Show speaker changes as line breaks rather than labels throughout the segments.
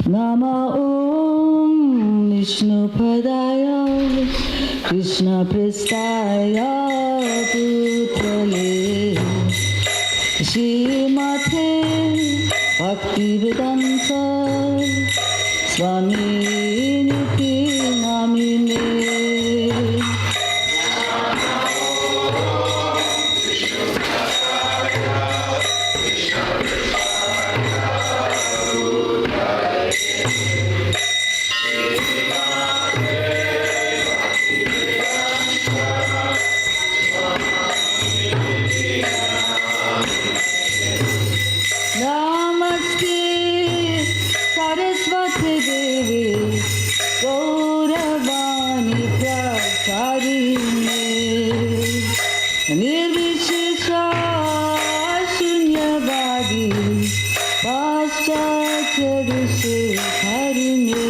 Nama Om Vishnu Padaya Krishna Prestaya Putrale Shrimate Bhaktivedanta Swami Niti Namine Namaste Saraswati Devi Gauravani Pracharine Nirvishesha Shunyavadi Paschatya Harine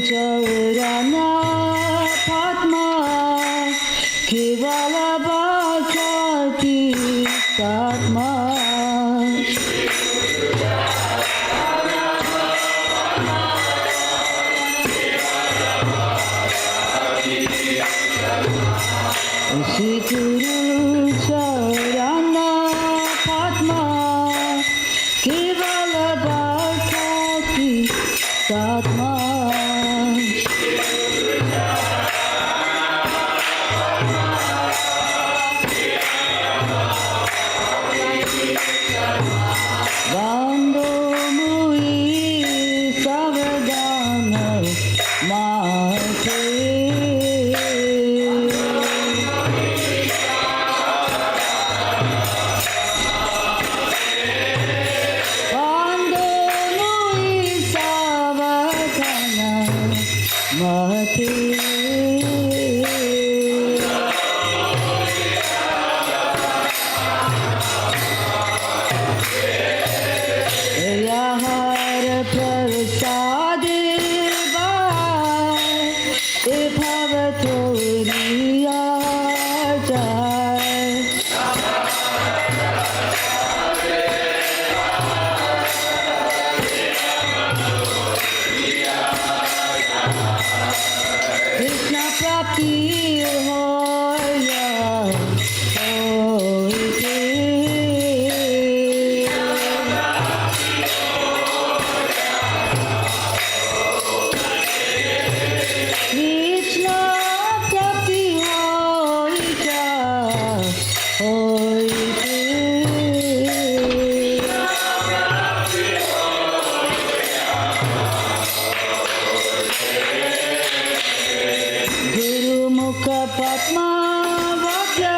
Chaurana Padma Kevala Bhakti Satma Shri Guru Chaurana Padma Kevala Bhakti Satma Vando Mui Savadana Mate Vando Mui Savadana Mate Hare Prasade Bhai E Bhavatoriya Jai Krishna Prapti Hoya Hoite Krishna Prapti Hoya Hoite Guru Mukha Padma Vakya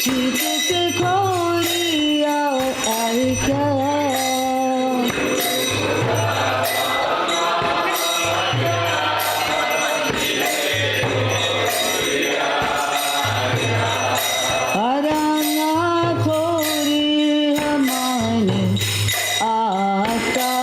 Chitite Koriya Aikya Aranya Kori Hamane Aata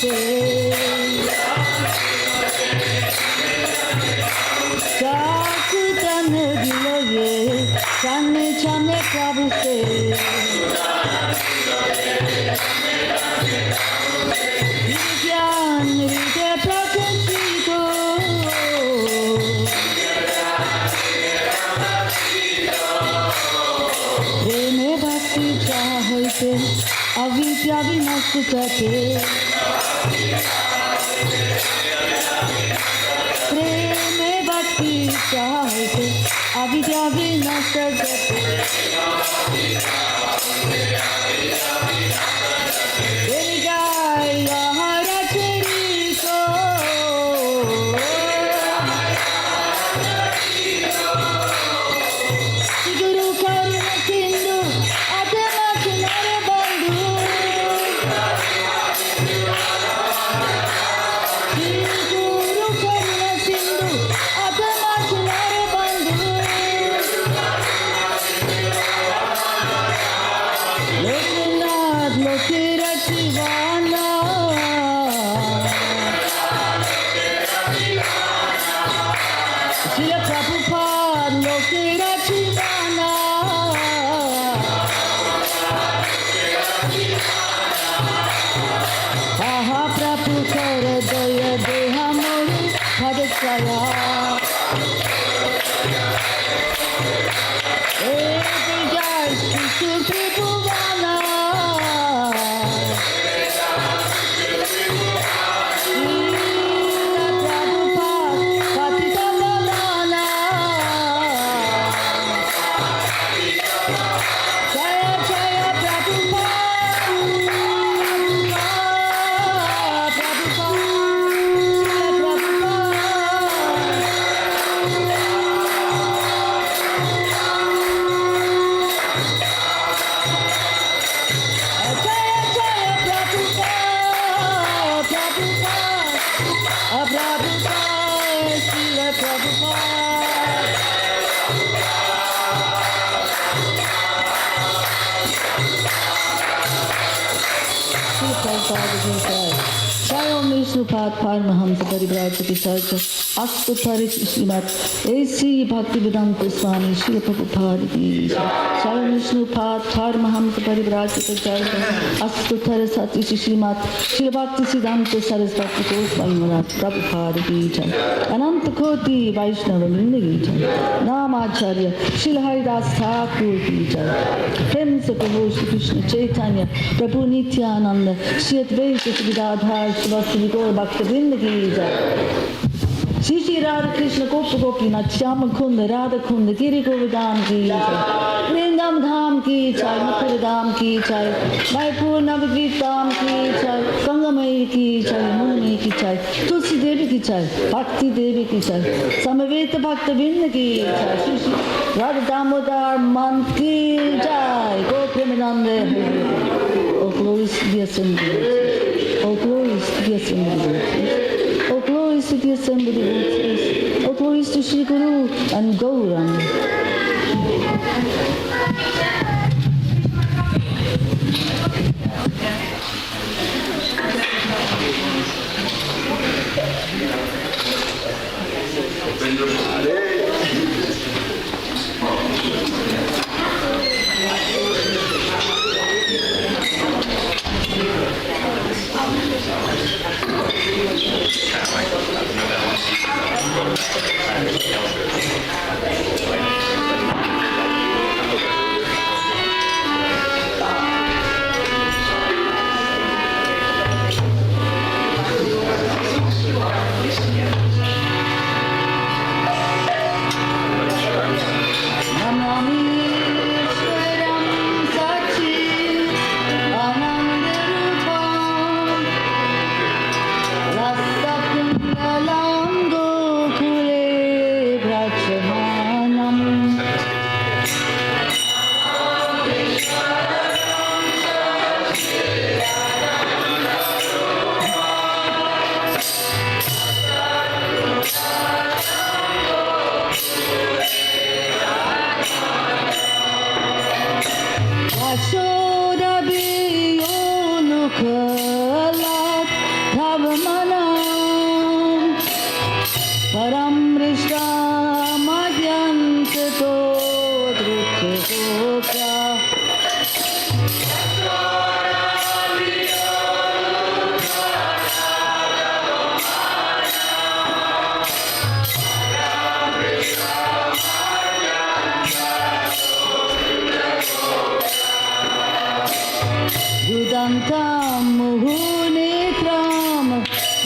se. Sakutan diloye, chane chane Prabhu se. Vidyan rite prakasito. Preme bhakti chahoite, avidya vinastate. Preme bhakti chahoite, avidya vinastate. Jaya Hare Krishna. Guru Karuna Sindhu, Atma Chinare Bandhu. Guru Karuna Sindhu, Atma Chinare Bandhu. Loknath Lokirativana. Srila Prabhupada Lokirativana. Aha Prabhu Kara Daya Deha Mori Padachaya. Jai Shri Shri Bhuvana. Srila Prabhupada Patita Pavana. Jaya Jaya Prabhupada. Prabhupada. Srila Jai Vishnupat Paramahamsa Parivrajati Sarja Astu Hare Krishna A.C. Bhaktivedanta Swami Srila Prabhupada Ki Jai Vishnupat Paramahamsa Parivrajati Sarja Astu Hare Sati Srimat Srila Bhakti Siddhanta Sarasvati Goswami Maharaj Prabhupada Ki Jai Ananta Koti Vaishnava Vrinda Ki Jai Namacharya Srila Haridas Thakur Ki Jai Prem Se Prabhu Shri Krishna Chaitanya Prabhu Nityananda Shri Advaita Siddhadhar Shivasri Gaur Bhakta Vrinda Ki Jai Shri Shri Radha Krishna Gopa Gopinath Shyama Kunda Radha Kunda Giri Govardhan Ki Jai Vrindam Dham Ki Jai Mathura Dham Ki Jai Maipur Navadvip Dham Ki Jai Gangamai Ki Jai Munni Ki Jai Tulsi Devi Ki Jai Bhakti Devi Ki Jai Samaveta Bhakta Vrinda Ki Jai Shri Shri Radha Damodar Mant Ki Jai Go Premanande. All glories to the assembly. All glories to the assembly. All glories to the assembly. All glories to Shri Guru and Gauranga.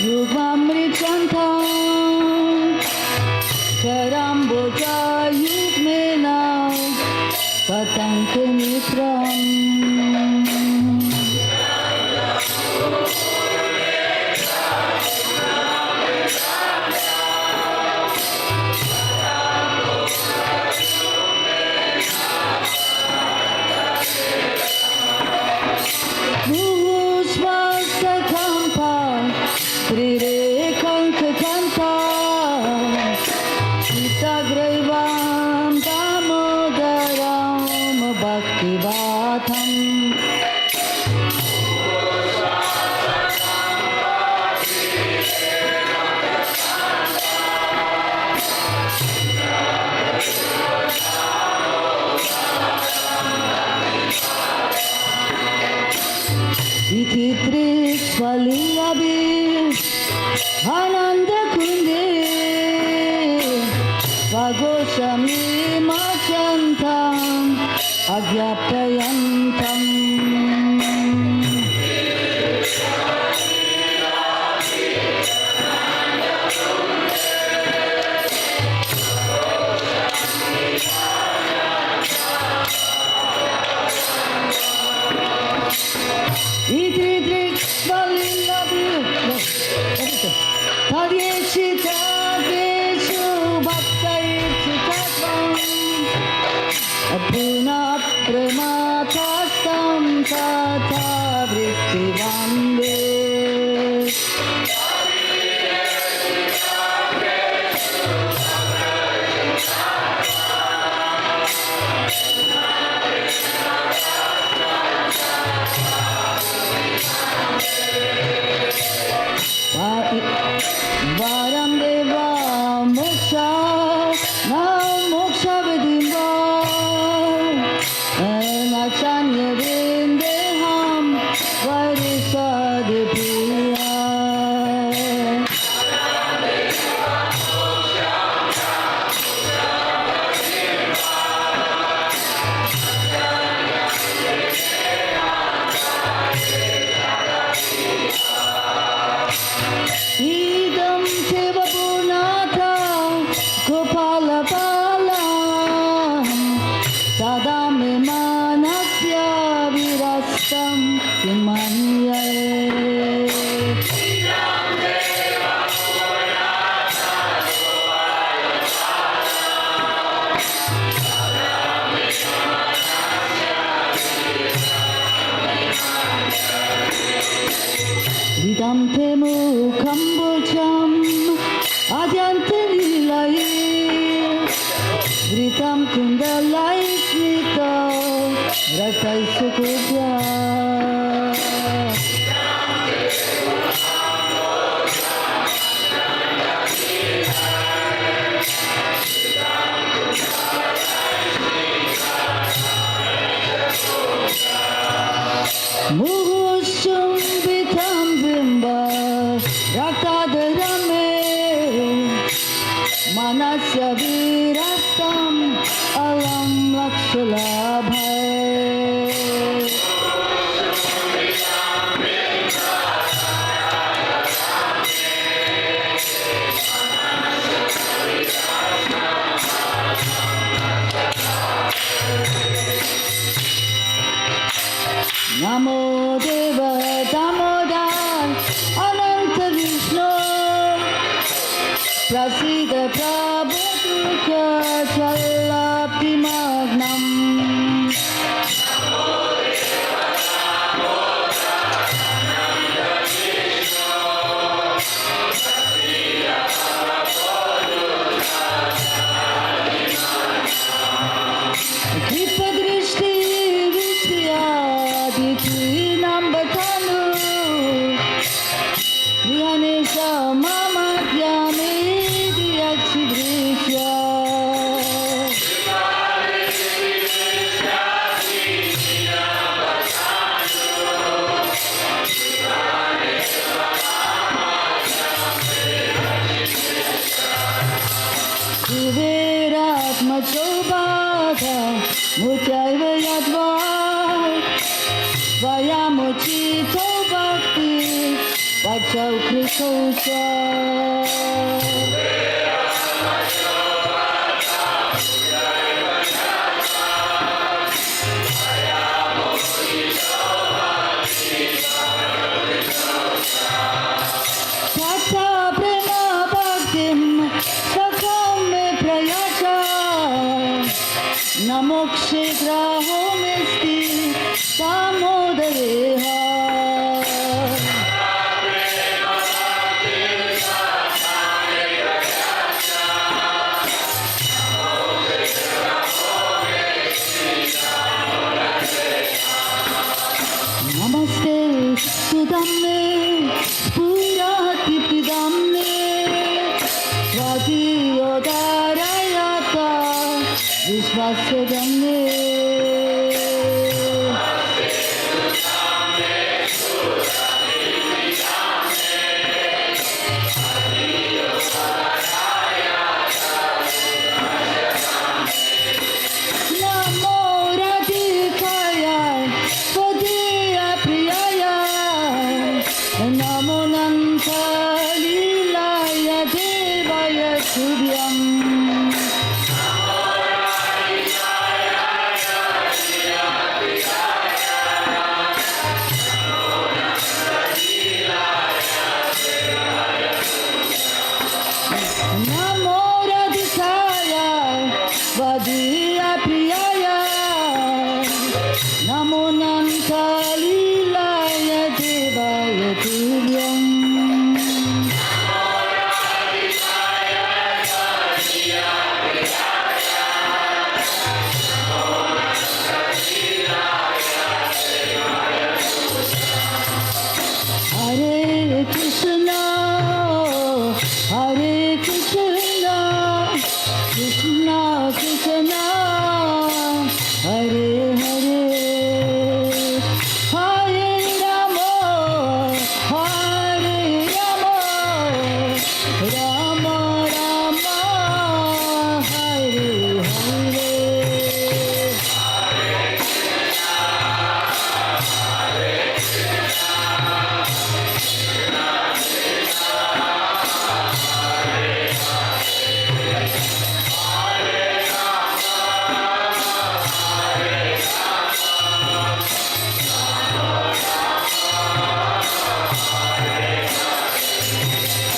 Yugmamritantam Karamboja Yugmena Patankanitram Svalingabi Ananda Kunde Vagoshami Machantam Agyapayantam Puna prematastam tata vritti Varam deva moksha na moksha vidimva Nachanya vindeham varisadhiya Idam seva punatha gopala pala sada me manasya virastam kimanyare Vidam te mukham bojam adyante lilai Vritam kundalai smita ratai sukubhya Muhushum vitam bimba raktadarame Manasya virastam alam lakshalabhay Namo Deva Damodar Ananta Vishnu Prasida Prabhupada Chalapi Magnam Kripa Drishti Vishyaditi Nambatanu Dhyanesha Mama Dhyame Dhyakshidrishya Kuveratma Chobhata Muchaiva Yadva Vayamuchito Bhakti Vachau Krishna Socha. Tata prema bhaktim sakham me prayacha namokshe graho mesti samodareha. Namaste Sudamme Purati Pidamne Swati Yodarayata Vishwasadamme. Namo Radhikaya Swadhiya Priyaya Namo Nanta Lilaya Devaya Subhyam. Namo Radhikaya Swadhiya Priyaya Namo Nanta Lilaya Devaya Subhyam. Hare Krishna, Hare Krishna, Krishna Krishna, Hare Hare, Hare Rama, Hare Rama, Rama Rama, Hare Hare.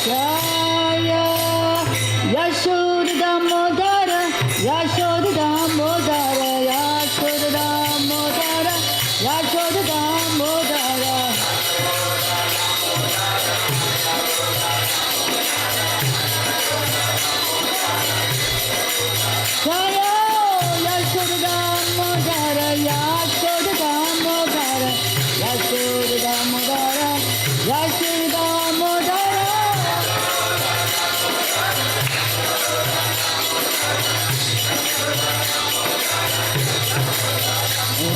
Jaya Yashoda Damodara, Yashoda Damodara, Yashoda Damodara, Yashoda Damodara. Jaya Yashoda Damodara, Yashoda Damodara, Yashoda Damodara, Yashoda Damodara.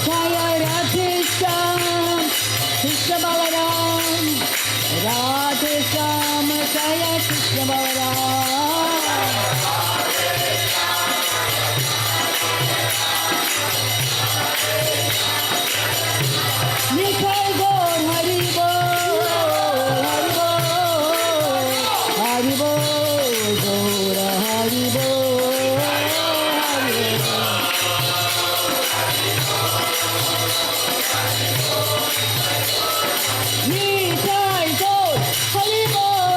Jaya Radhe Shyam, Krishna Balaram, Radhe Shyam, Jaya Krishna Balaram. Nikhar Gaur Hari Bol, Hari Bol, Hari Bol, Gaur Hari Bol, Hari Bol. Nikhar Gaur Hari Bol,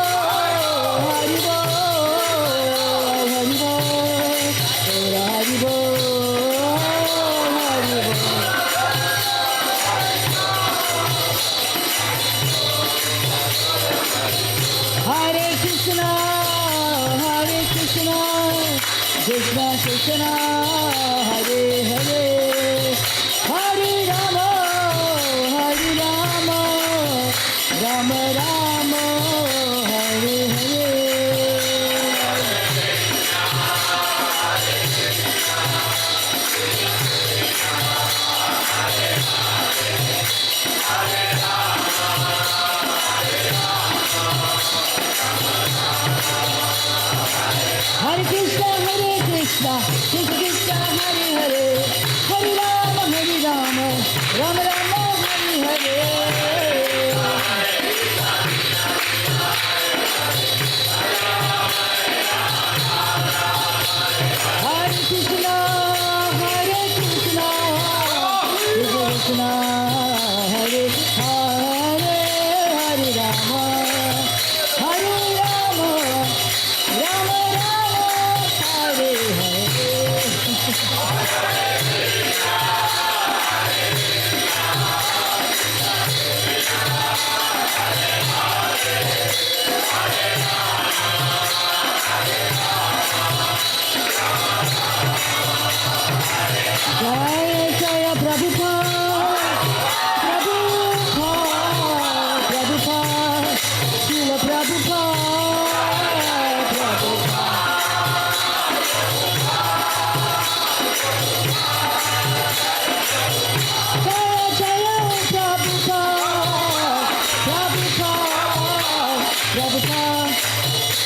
Hari Bol, Hari Bol, Gaur Hari Bol, Hari Bol. Hare Krishna, Hare Krishna, Krishna Krishna, Hare Hare, Hare Rama, Hare Rama, Rama Rama, Hare Hare. Hare Krishna, Krishna Krishna, Hare Hare, Hare Rama, Rama Rama, Hare Hare.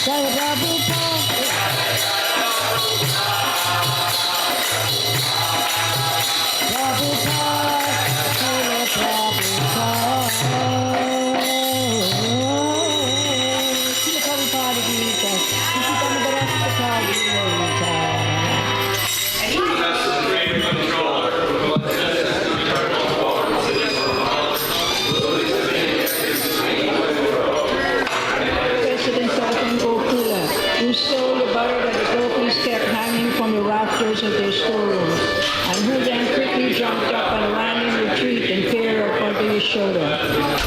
Jaya Prabhupada. Who stole the butter that the gopis kept hanging from the rafters of their storerooms, and who then quickly jumped up and ran in retreat in fear of Mother Yashoda,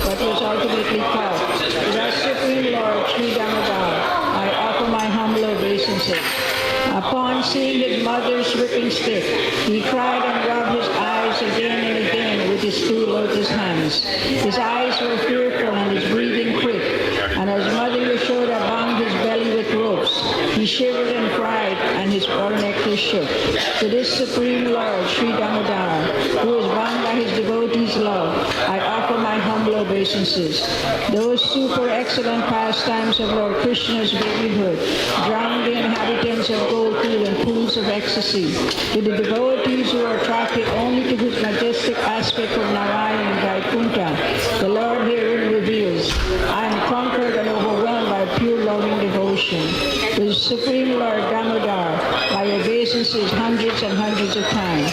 but was ultimately caught. To that Supreme Lord, Sri Damodar, I offer my humble obeisances. Upon seeing his mother's whipping stick, he cried and rubbed his eyes again and again with his two lotus hands. His eyes were fearful and his breathing quick, and as Mother Yashoda bound his belly with ropes, he shivered and cried, and his necklace shook. To this Supreme Lord, Sri Damodar, who is won by his devotees' love, I offer my humble obeisances. Those super excellent pastimes of Lord Krishna's babyhood drowned the inhabitants of Gokul in pools of ecstasy. To the devotees who are attracted only to his majestic aspect of Narayan and Vaikuntha, the Lord herein reveals, I am conquered and overwhelmed by pure loving devotion. To the Supreme Lord Damodar, my obeisances hundreds and hundreds of times.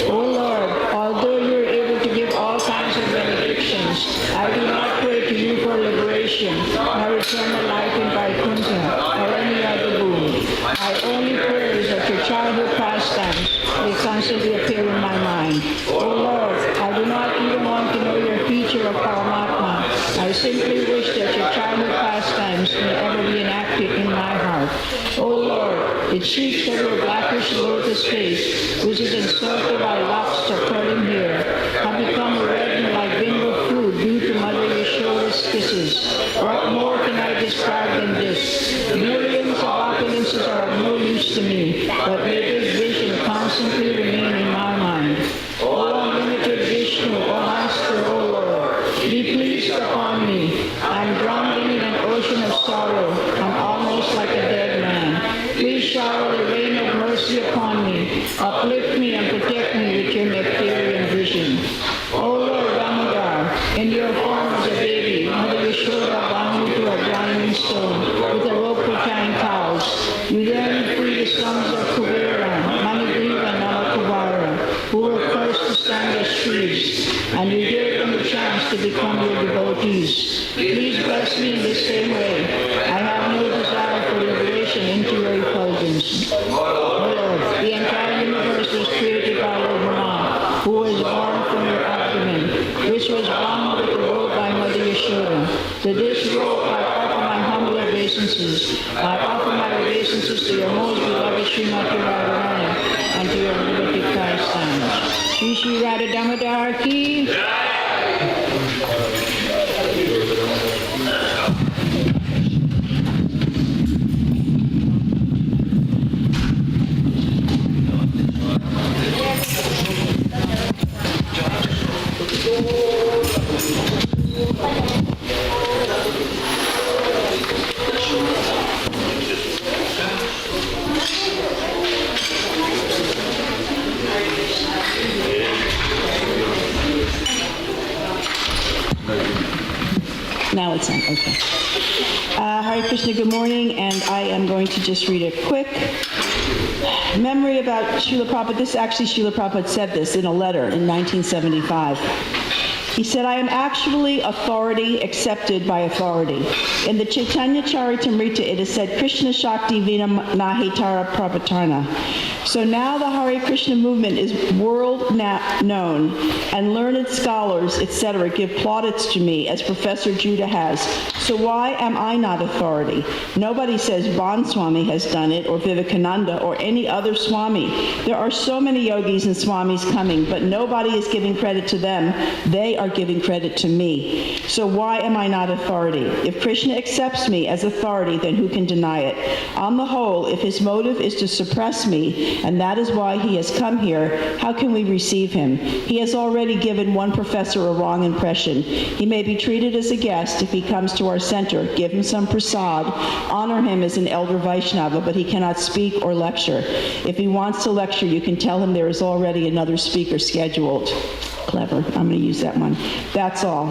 O Lord, although you are able to give all kinds of benedictions, I do not pray to you for liberation, nor eternal life in Vaikuntha, or any other boon. I only pray that your childhood pastimes may constantly appear in my mind. O Lord, I do not even want to know your feature of Paramatma. I simply wish that your childhood pastimes may ever be enacted in my heart. O Lord, the cheeks of your blackish lotus face, which is encircled by locks of curling hair, have become reddened like bimbo food due to Mother Yashoda's kisses. What more can I describe than this? Millions of opulences are of no use to me, but may this vision constantly remain in my mind. O unlimited Vishnu, O Master, O Lord, be pleased upon me. I am drowned in an ocean of sorrow. I'm almost like a dead man. Please shower the rain of mercy upon me. Uplift me and protect me with your nectarian vision. O Lord Damodar, in your form as a baby, Mother Yashoda bound you to a grinding stone with a rope for tying cows. You then free the sons of Kuvera, Manigriva and Nalakuvara, who were first to stand as trees, and you gave them the chance to become your devotees. Please bless me in the same way. I have no desire for liberation into your effulgence. O Lord, the entire universe was created by Lord Brahma, who was born from your abdomen, which was bound with the rope by Mother Yashoda. To this rope I offer my humble obeisances. I offer my obeisances to your most beloved Srimati Radharani and to your liberty pastimes. Shri Shri Radha Damodar ki. Now it's on, okay. Hare Krishna, good morning, and I am going to just read a quick memory about Srila Prabhupada. This actually, Srila Prabhupada said this in a letter in 1975. He said, I am actually authority accepted by authority. In the Chaitanya Charitamrita, it is said, Krishna Shakti Vina Nahitara Prabhatarna. So now the Hare Krishna movement is world known, and learned scholars, etc., give plaudits to me, as Professor Judah has. So why am I not authority? Nobody says Bon Swami has done it, or Vivekananda, or any other Swami. There are so many yogis and Swamis coming, but nobody is giving credit to them. They are
are giving credit to me. So why am I not authority? If Krishna accepts me as authority, then who can deny it? On the whole, if his motive is to suppress me, and that is why he has come here, how can we receive him? He has already given one professor a wrong impression. He may be treated as a guest if he comes to our center. Give him some prasad, honor him as an elder Vaishnava, but he cannot speak or lecture. If he wants to lecture, you can tell him there is already another speaker scheduled. Clever. I'm going to use that one. That's all.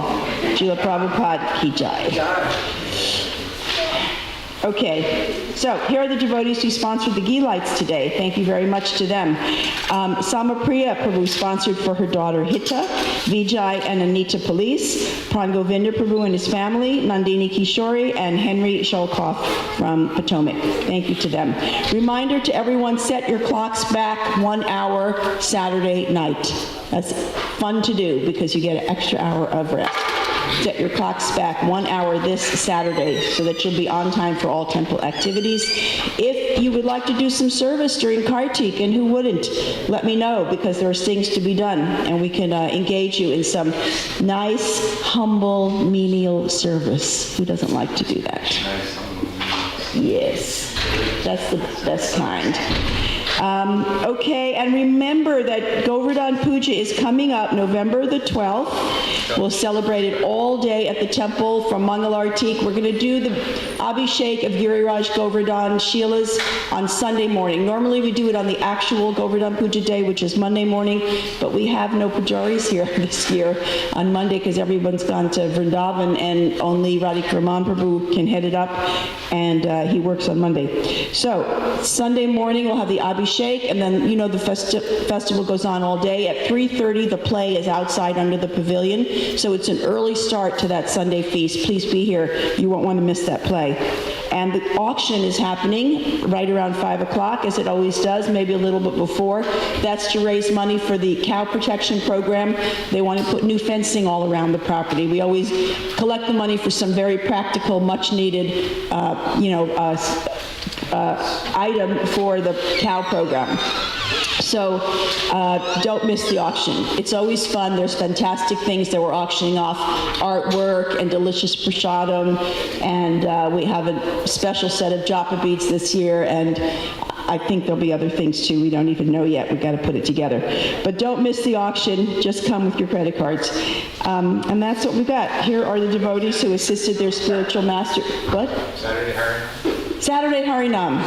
Srila Prabhupada ki jai. Okay, so here are the devotees who sponsored the ghee lights today. Thank you very much to them. Samapriya Prabhu sponsored for her daughter Hita, Vijay and Anita Police, Prangovinda Prabhu and his family, Nandini Kishori, and Henry Sholkoff from Potomac. Thank you to them. Reminder to everyone, set your clocks back 1 hour Saturday night. That's fun to do because you get an extra hour of rest. Set your clocks back 1 hour this Saturday so that you'll be on time for all temple activities. If you would like to do some service during Kartik, and who wouldn't, let me know, because there's things to be done and we can engage you in some nice, humble, menial service. Who doesn't like to do that? Yes, that's the best kind. Okay, and remember that Govardhan Puja is coming up November the 12th. We'll celebrate it all day at the temple from Mangalartik. We're going to do the Abhishek of Giriraj Govardhan Shilas on Sunday morning. Normally we do it on the actual Govardhan Puja day, which is Monday morning, but we have no pujaris here this year on Monday because everyone's gone to Vrindavan and only Radhikaraman Prabhu can head it up, and he works on Monday. So Sunday morning we'll have the Abhishek, and then, you know, the festival goes on all day. At 3:30 the play is outside under the pavilion, so it's an early start to that Sunday feast. Please be here. You won't want to miss that play. And the auction is happening right around 5 o'clock, as it always does, maybe a little bit before. That's to raise money for the cow protection program. They want to put new fencing all around the property. We always collect the money for some very practical, much needed, item for the cow program. So don't miss the auction. It's always fun. There's fantastic things that we're auctioning off, artwork and delicious prasadam, and we have a special set of japa beads this year, and I think there'll be other things too. We don't even know yet. We've got to put it together. But don't miss the auction. Just come with your credit cards. And that's what we got. Here are the devotees who assisted their spiritual master. What?
Saturday Harinam.
Saturday Harinam.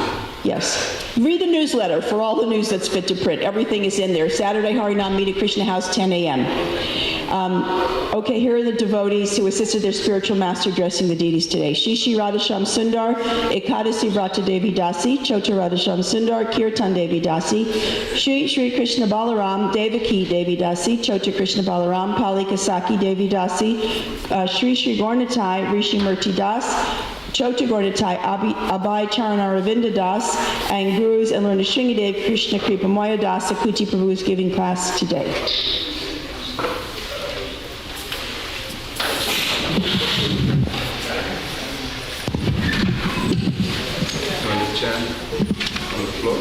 Yes. Read the newsletter for all the news that's fit to print. Everything is in there. Saturday Harinam, meet at Krishna House, 10 a.m. Okay, here are the devotees who assisted their spiritual master dressing the deities today. Shishi Radhasham Sundar, Ekadasi Vrata Devi Dasi, Chota Radhasham Sundar, Kirtan Devi Dasi, Shri Krishna Balaram, Devaki Devi Dasi, Chota Krishna Balaram, Palika Saki Devi Dasi, Shri Gornatai, Rishi Murti Das, Chota Gornatai, Abhay Charanaravinda Das, and Gurus and Learned Shringadev Krishna Kripa Moya Das, Sakuti Prabhu is giving class today.
Chant on the floor.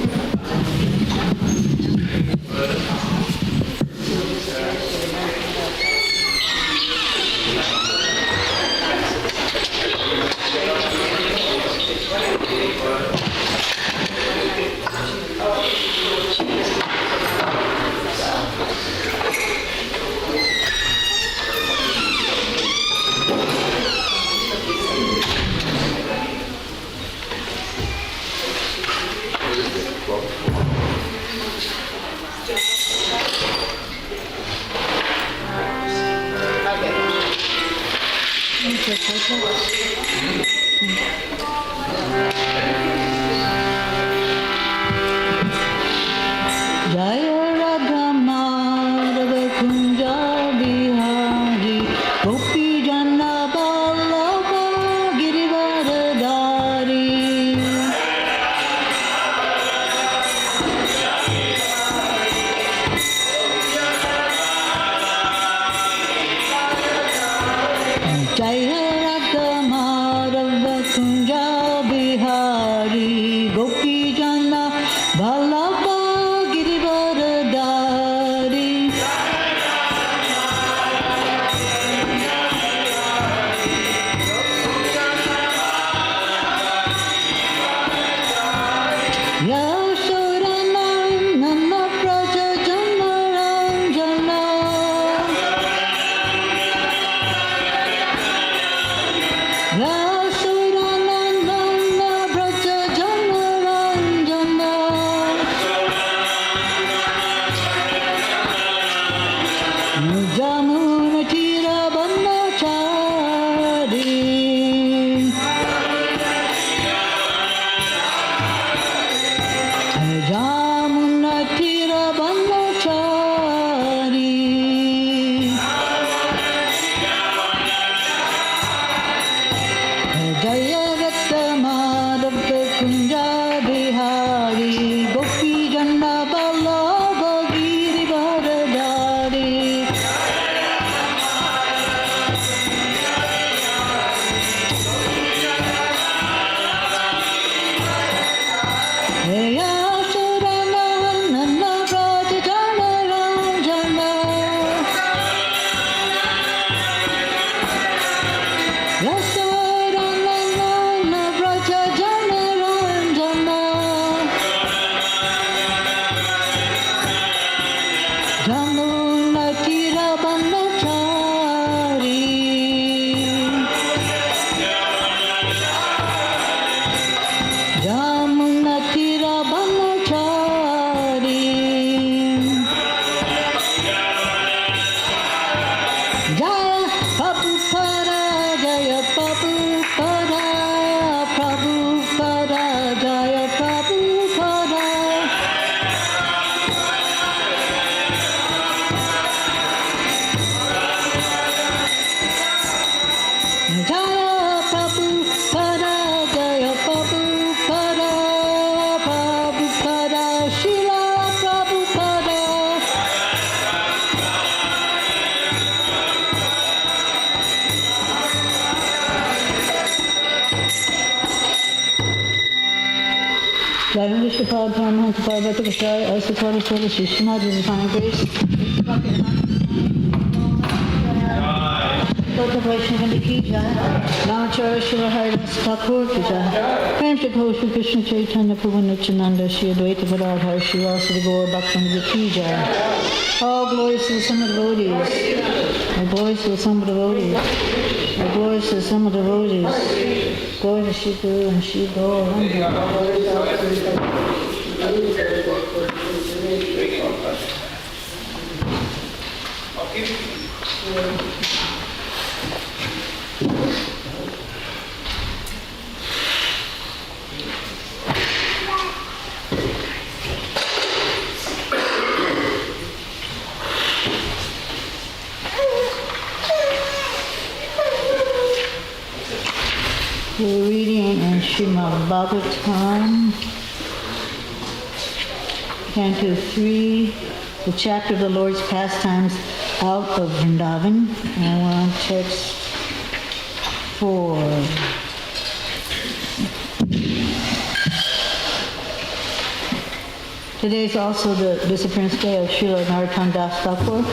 Jai Radha Madhava Kunja Bihari. Driving Vishwapad, Paramahansa Parvata Gosai, ISKCON Alachua Krishna, Divine Grace, Dr. Vaishnav Ki Jai, Alachua Hare Krishna Ki Jai, Prem Shri Krishna Krishna Chaitanya Prabhu Nityananda, Shri Advaita Gadadhar, Shri Vasudeva Gaur Bhaktivinoda Ki Jai. All glories to the Summa devotees, all glories to the Summa devotees, all glories to the Summa devotees. Glory to Shri Guru and Shri Gaur. We're reading in Srimad Bhagavatam, Canto 3, the chapter of the Lord's pastimes out of Vrindavan. I want text 4. Today is also the disappearance day of Srila Narottam Das Thakur.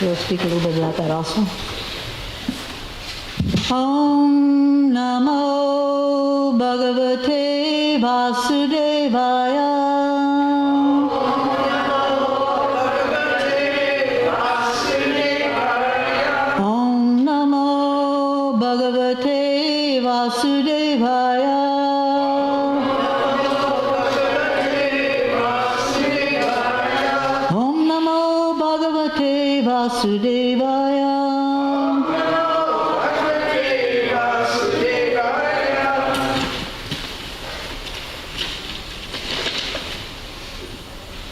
We'll speak a little bit about that also. Om Namo Bhagavate Vasudevaya. Om Namo Bhagavate Vasudevaya. Om Namo Bhagavate Vasudevaya.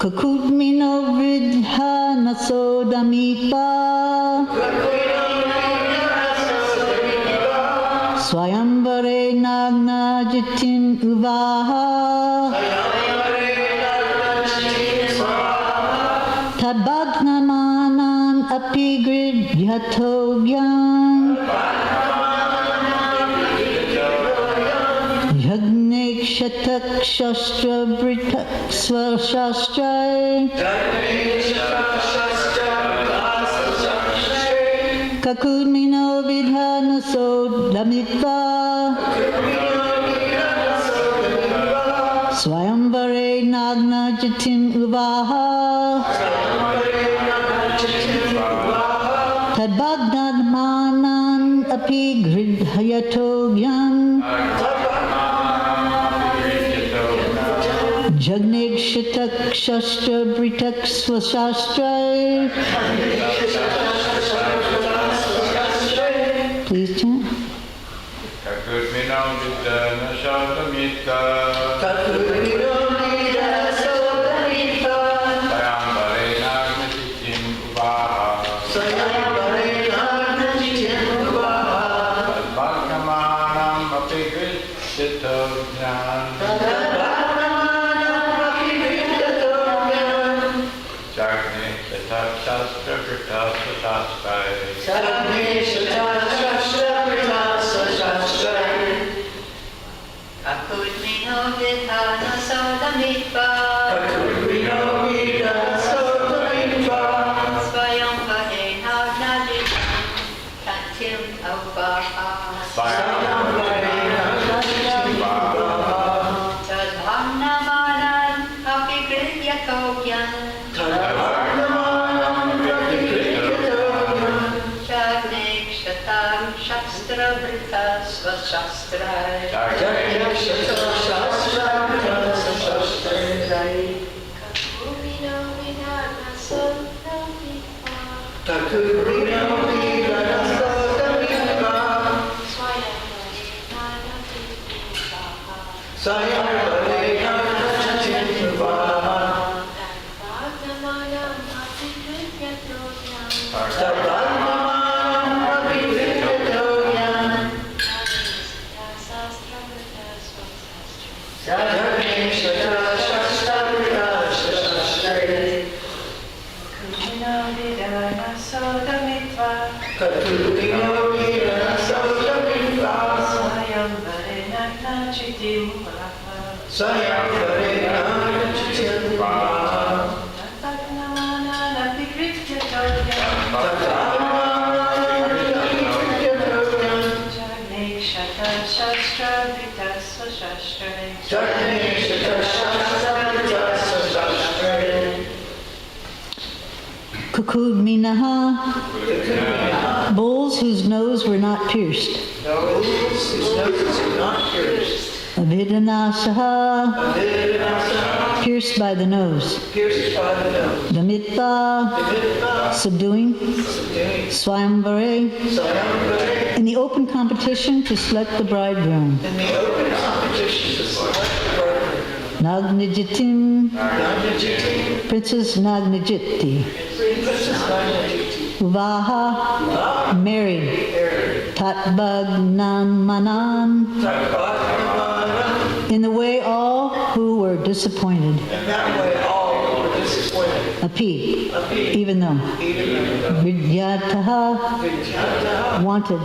Kakudmino Vidha Nasodamipa Swayambare Nagna Jitin Uvaha Tabhagnamanan Apigridhyatogyan Yagnik Shatak Shastra Britak Swashastray Kakudmino Vidhana Sodamitva Swayambare Nagna Jatim Uvaha Tadbhagnamanan Api Gridhyatogyan Jagnik Shatak Shastra Britak Swashastray. Please chant.
Kakudmino Vidhana Sodamitva Swayambare Nagna Jitim Uvaha Tadbhagnamanan Api Gridhyatogyan
Kakudmino Vidhana Sodamitva Swayambare Nagna Jitim Uvaha Tadbhagnamanan Apigridhyatogyan Jagnik Shatak Shastra Brita Swashastray Kakudmino Vidhana Sodamitva Swayambare Nagna Jitim Uvaha Tadbhagnamanan Apigridhyatogyan
Sayang
Kukud minaha, bulls whose nose were not pierced. Avidanasaha, pierced by the nose. Damitta, subduing. Swayamvare, in the open competition to select the bridegroom. Nagnajitim, Princess Nagnajiti. Uvaha, married. Tatbagnamanan, in the way all who were disappointed. Api, even though. Vidyataha, wanted.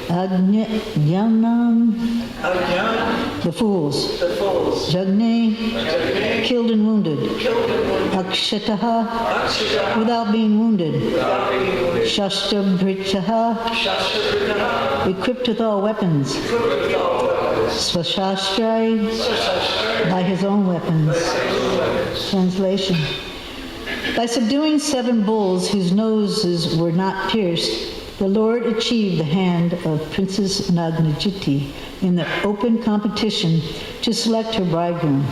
Ajnanam, the fools. Jagne, killed and wounded. Akshataha, without being wounded. Shastabhritaha, equipped with all weapons. Swashastrai, by his own weapons. Translation. By subduing 7 bulls whose noses were not pierced, the Lord achieved the hand of Princess Nagnajiti in the open competition to select her bridegroom.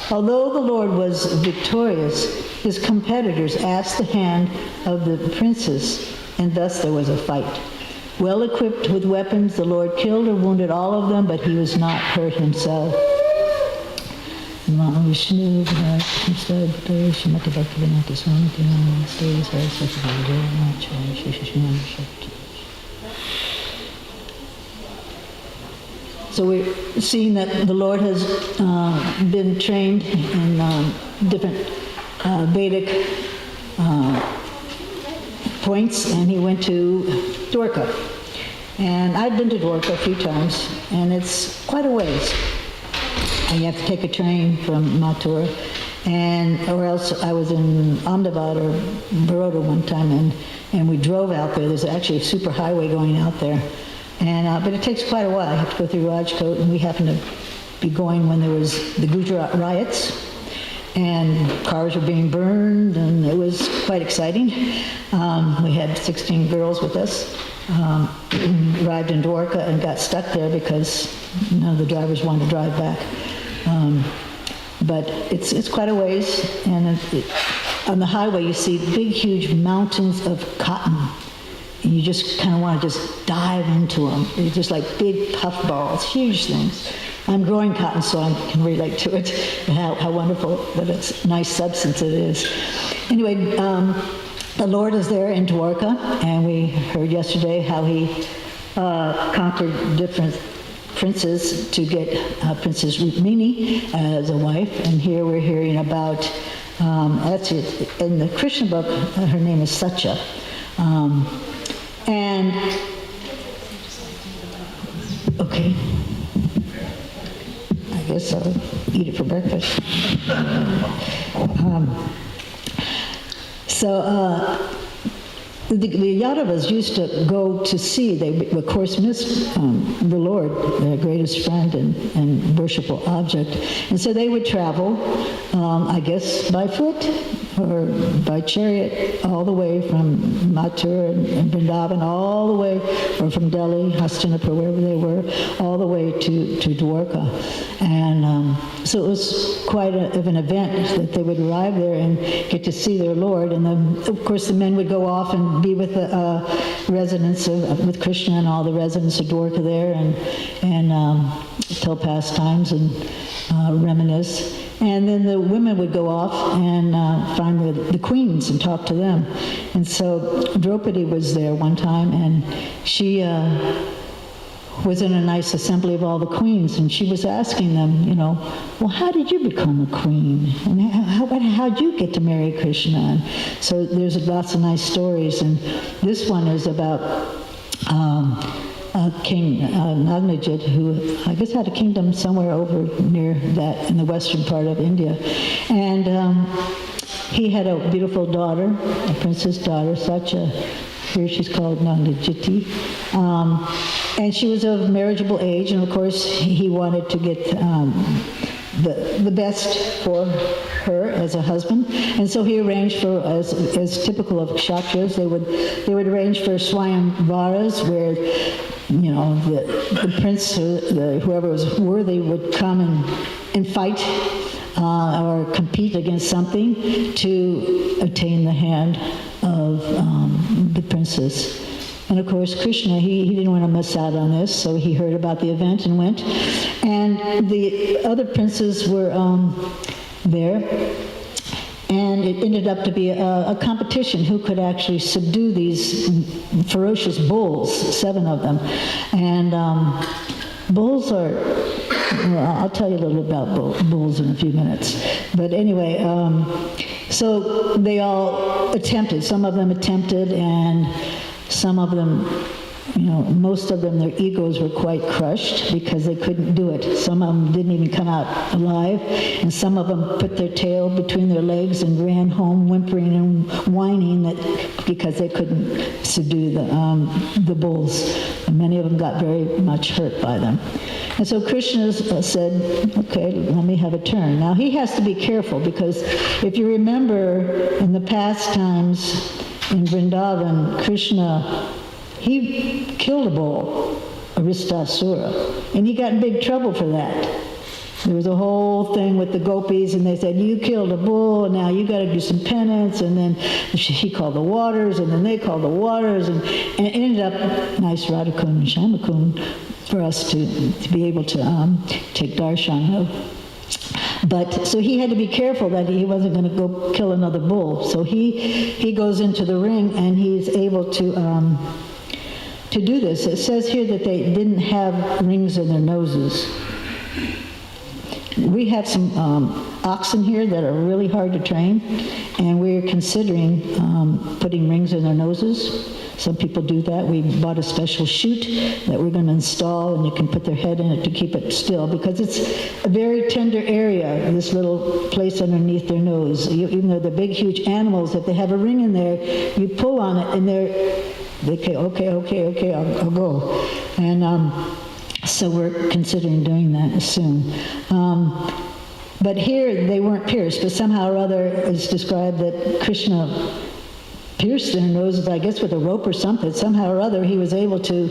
Although the Lord was victorious, his competitors asked the hand of the princess, and thus there was a fight. Well equipped with weapons, the Lord killed or wounded all of them, but he was not hurt himself. So we're seeing that the Lord has been trained in different Vedic points, and he went to Dwarka. And I've been to Dwarka a few times, and it's quite a ways. And you have to take a train from Mathura, or else I was in Ahmedabad or Baroda one time, and we drove out there. There's actually a super highway going out there. But it takes quite a while. I have to go through Rajkot, and we happened to be going when there was the Gujarat riots, and cars were being burned, and it was quite exciting. We had 16 girls with us, arrived in Dwarka and got stuck there because none of the drivers wanted to drive back. But it's quite a ways, and on the highway you see big, huge mountains of cotton. And you just kind of want to just dive into them. They're just like big puff balls, huge things. I'm growing cotton, so I can relate to it, and how wonderful that it's nice substance it is. Anyway, the Lord is there in Dwarka, and we heard yesterday how he conquered different princes to get Princess Rukmini as a wife, and here we're hearing about, that's it, in the Krishna book, her name is Satya. And, okay, I guess I'll eat it for breakfast. The Yadavas used to go to sea. They, of course, missed the Lord, their greatest friend and worshipful object. And so they would travel, I guess, by foot or by chariot all the way from Mathura and Vrindavan, all the way, or from Delhi, Hastinapur, wherever they were, all the way to Dwarka. And so it was quite of an event that they would arrive there and get to see their Lord. And then, of course, the men would go off and be with the residents with Krishna and all the residents of Dwarka there, and tell pastimes and reminisce. And then the women would go off and find the queens and talk to them. And so Draupadi was there one time, and she was in a nice assembly of all the queens, and she was asking them, well, how did you become a queen? And how'd you get to marry Krishna? And so there's lots of nice stories, and this one is about King Nagnajit, who I guess had a kingdom somewhere over near that in the western part of India. And he had a beautiful daughter, a princess daughter, Satya. Here she's called Nagnajiti. and she was of marriageable age, and of course he wanted to get the best for her as a husband, and so he arranged for, as typical of kshatriyas, they would arrange for swayamvaras, where the prince, whoever was worthy, would come and fight or compete against something to attain the hand of the princess. And of course, Krishna, he didn't want to miss out on this, so he heard about the event and went. And the other princes were there, and it ended up to be a competition who could actually subdue these ferocious bulls, 7 of them. And bulls are, well, I'll tell you a little about bulls in a few minutes. But anyway, so they all attempted. Some of them attempted, and some of them, most of them, their egos were quite crushed because they couldn't do it. Some of them didn't even come out alive, and some of them put their tail between their legs and ran home whimpering and whining because they couldn't subdue the bulls. And many of them got very much hurt by them. And so Krishna said, okay, let me have a turn. Now he has to be careful, because if you remember in the past times in Vrindavan, Krishna, he killed a bull, Aristasura, and he got in big trouble for that. There was a whole thing with the gopis, and they said, you killed a bull, now you got to do some penance, and then he called the waters, and then they called the waters, and it ended up nice Radhakund and Shyamakund for us to be able to take darshan of. But so he had to be careful that he wasn't going to go kill another bull. So he goes into the ring, and he's able to do this. It says here that they didn't have rings in their noses. We have some oxen here that are really hard to train, and we're considering putting rings in their noses. Some people do that. We bought a special chute that we're going to install, and you can put their head in it to keep it still, because it's a very tender area, this little place underneath their nose. Even though they're big, huge animals, if they have a ring in there, you pull on it, and they say, okay, I'll go. And so we're considering doing that soon. But here, they weren't pierced, but somehow or other, it's described that Krishna pierced their noses, I guess with a rope or something. Somehow or other, he was able to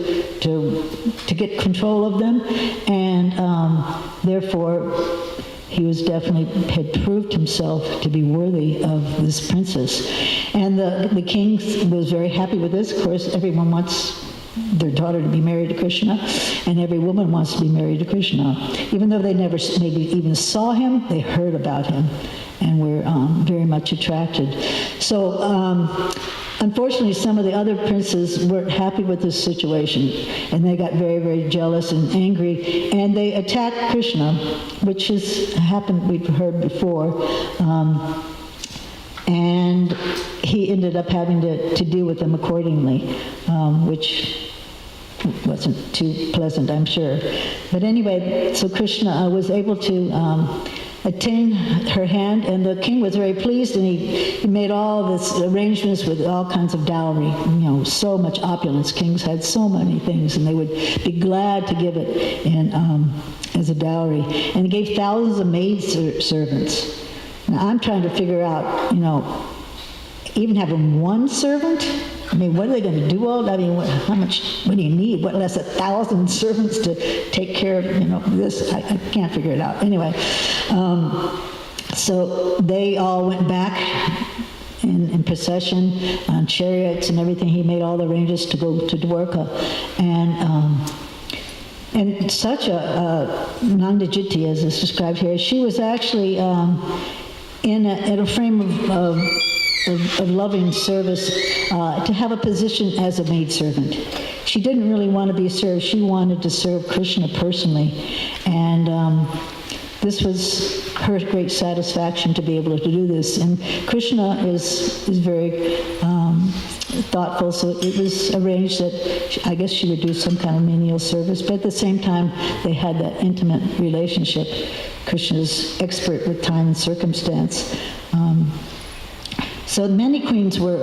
get control of them, and therefore, he was definitely had proved himself to be worthy of this princess. And the king was very happy with this. Of course, everyone wants their daughter to be married to Krishna, and every woman wants to be married to Krishna. Even though they never maybe even saw him, they heard about him, and were very much attracted. So unfortunately, some of the other princes weren't happy with this situation, and they got very, very jealous and angry, and they attacked Krishna, which has happened, we've heard before, and he ended up having to deal with them accordingly, which wasn't too pleasant, I'm sure. But anyway, so Krishna was able to attain her hand, and the king was very pleased, and he made all this arrangements with all kinds of dowry, so much opulence. Kings had so many things, and they would be glad to give it as a dowry. And he gave thousands of maid servants. Now I'm trying to figure out, even having one servant, I mean, what are they going to do all that? I mean, what do you need? What, less 1,000 servants to take care of, this? I can't figure it out. Anyway, so they all went back in procession on chariots and everything. He made all the arrangements to go to Dwarka. And such a Nandajiti, as is described here, she was actually in a frame of loving service, to have a position as a maidservant. She didn't really want to be served. She wanted to serve Krishna personally. And this was her great satisfaction to be able to do this. And Krishna is very thoughtful, so it was arranged that I guess she would do some kind of menial service, but at the same time, they had that intimate relationship. Krishna's expert with time and circumstance. So many queens were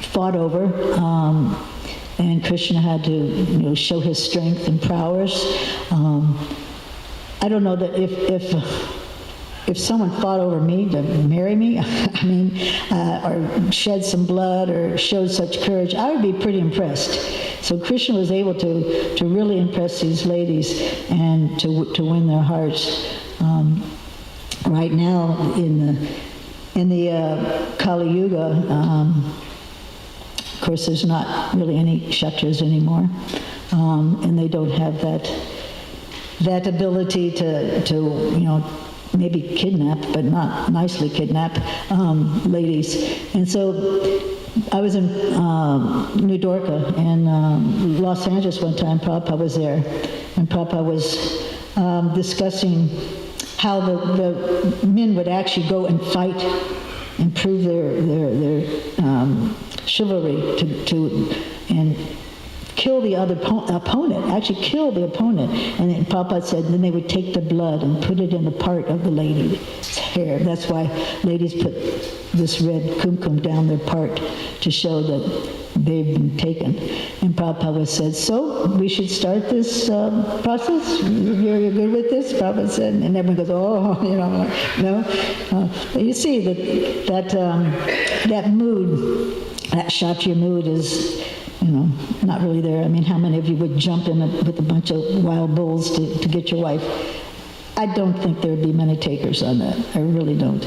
fought over, and Krishna had to, show his strength and prowess. I don't know that if someone fought over me to marry me, I mean, or shed some blood or showed such courage, I would be pretty impressed. So Krishna was able to really impress these ladies and to win their hearts. Right now in the Kali Yuga, of course, there's not really any Kshatriyas anymore, and they don't have that ability to maybe kidnap, but not nicely kidnap, ladies. And so I was in New Dorka in Los Angeles one time. Prabhupada was there, and Prabhupada was discussing how the men would actually go and fight and prove their chivalry and kill the other opponent, actually kill the opponent. And then Prabhupada said then they would take the blood and put it in a part of the lady's hair. That's why ladies put this red kumkum down their part to show that they've been taken. And Prabhupada said, so we should start this process? You're good with this? Prabhupada said, and everyone goes, oh, no. But you see that mood, that Kshatriya mood is, not really there. I mean, how many of you would jump in with a bunch of wild bulls to get your wife? I don't think there would be many takers on that. I really don't.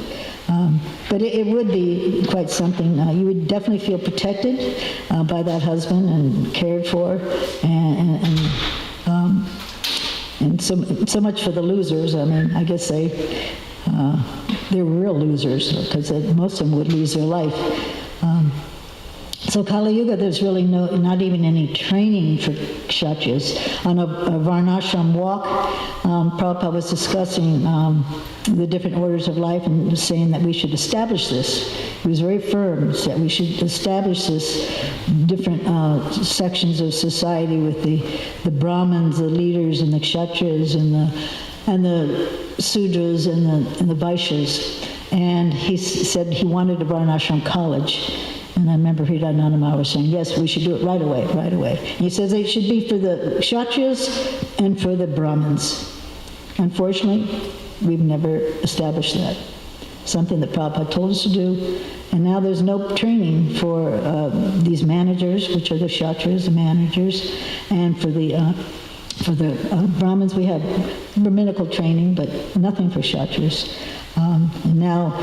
But it would be quite something. You would definitely feel protected by that husband and cared for, and so much for the losers. I mean, I guess they're real losers because most of them would lose their life. So Kali Yuga, there's really not even any training for Kshatriyas. On a Varnashram walk, Prabhupada was discussing the different orders of life and saying that we should establish this. He was very firm that we should establish this different sections of society with the Brahmins, the leaders, and the Kshatriyas, and the Sudras, and the Vaishyas. And he said he wanted a Varnashram college. And I remember Hridayananda was saying, yes, we should do it right away. And he says it should be for the Kshatriyas and for the Brahmins. Unfortunately, we've never established that. Something that Prabhupada told us to do. And now there's no training for these managers, which are the Kshatriyas, the managers, and for the Brahmins, we have Brahminical training, but nothing for Kshatriyas. And now,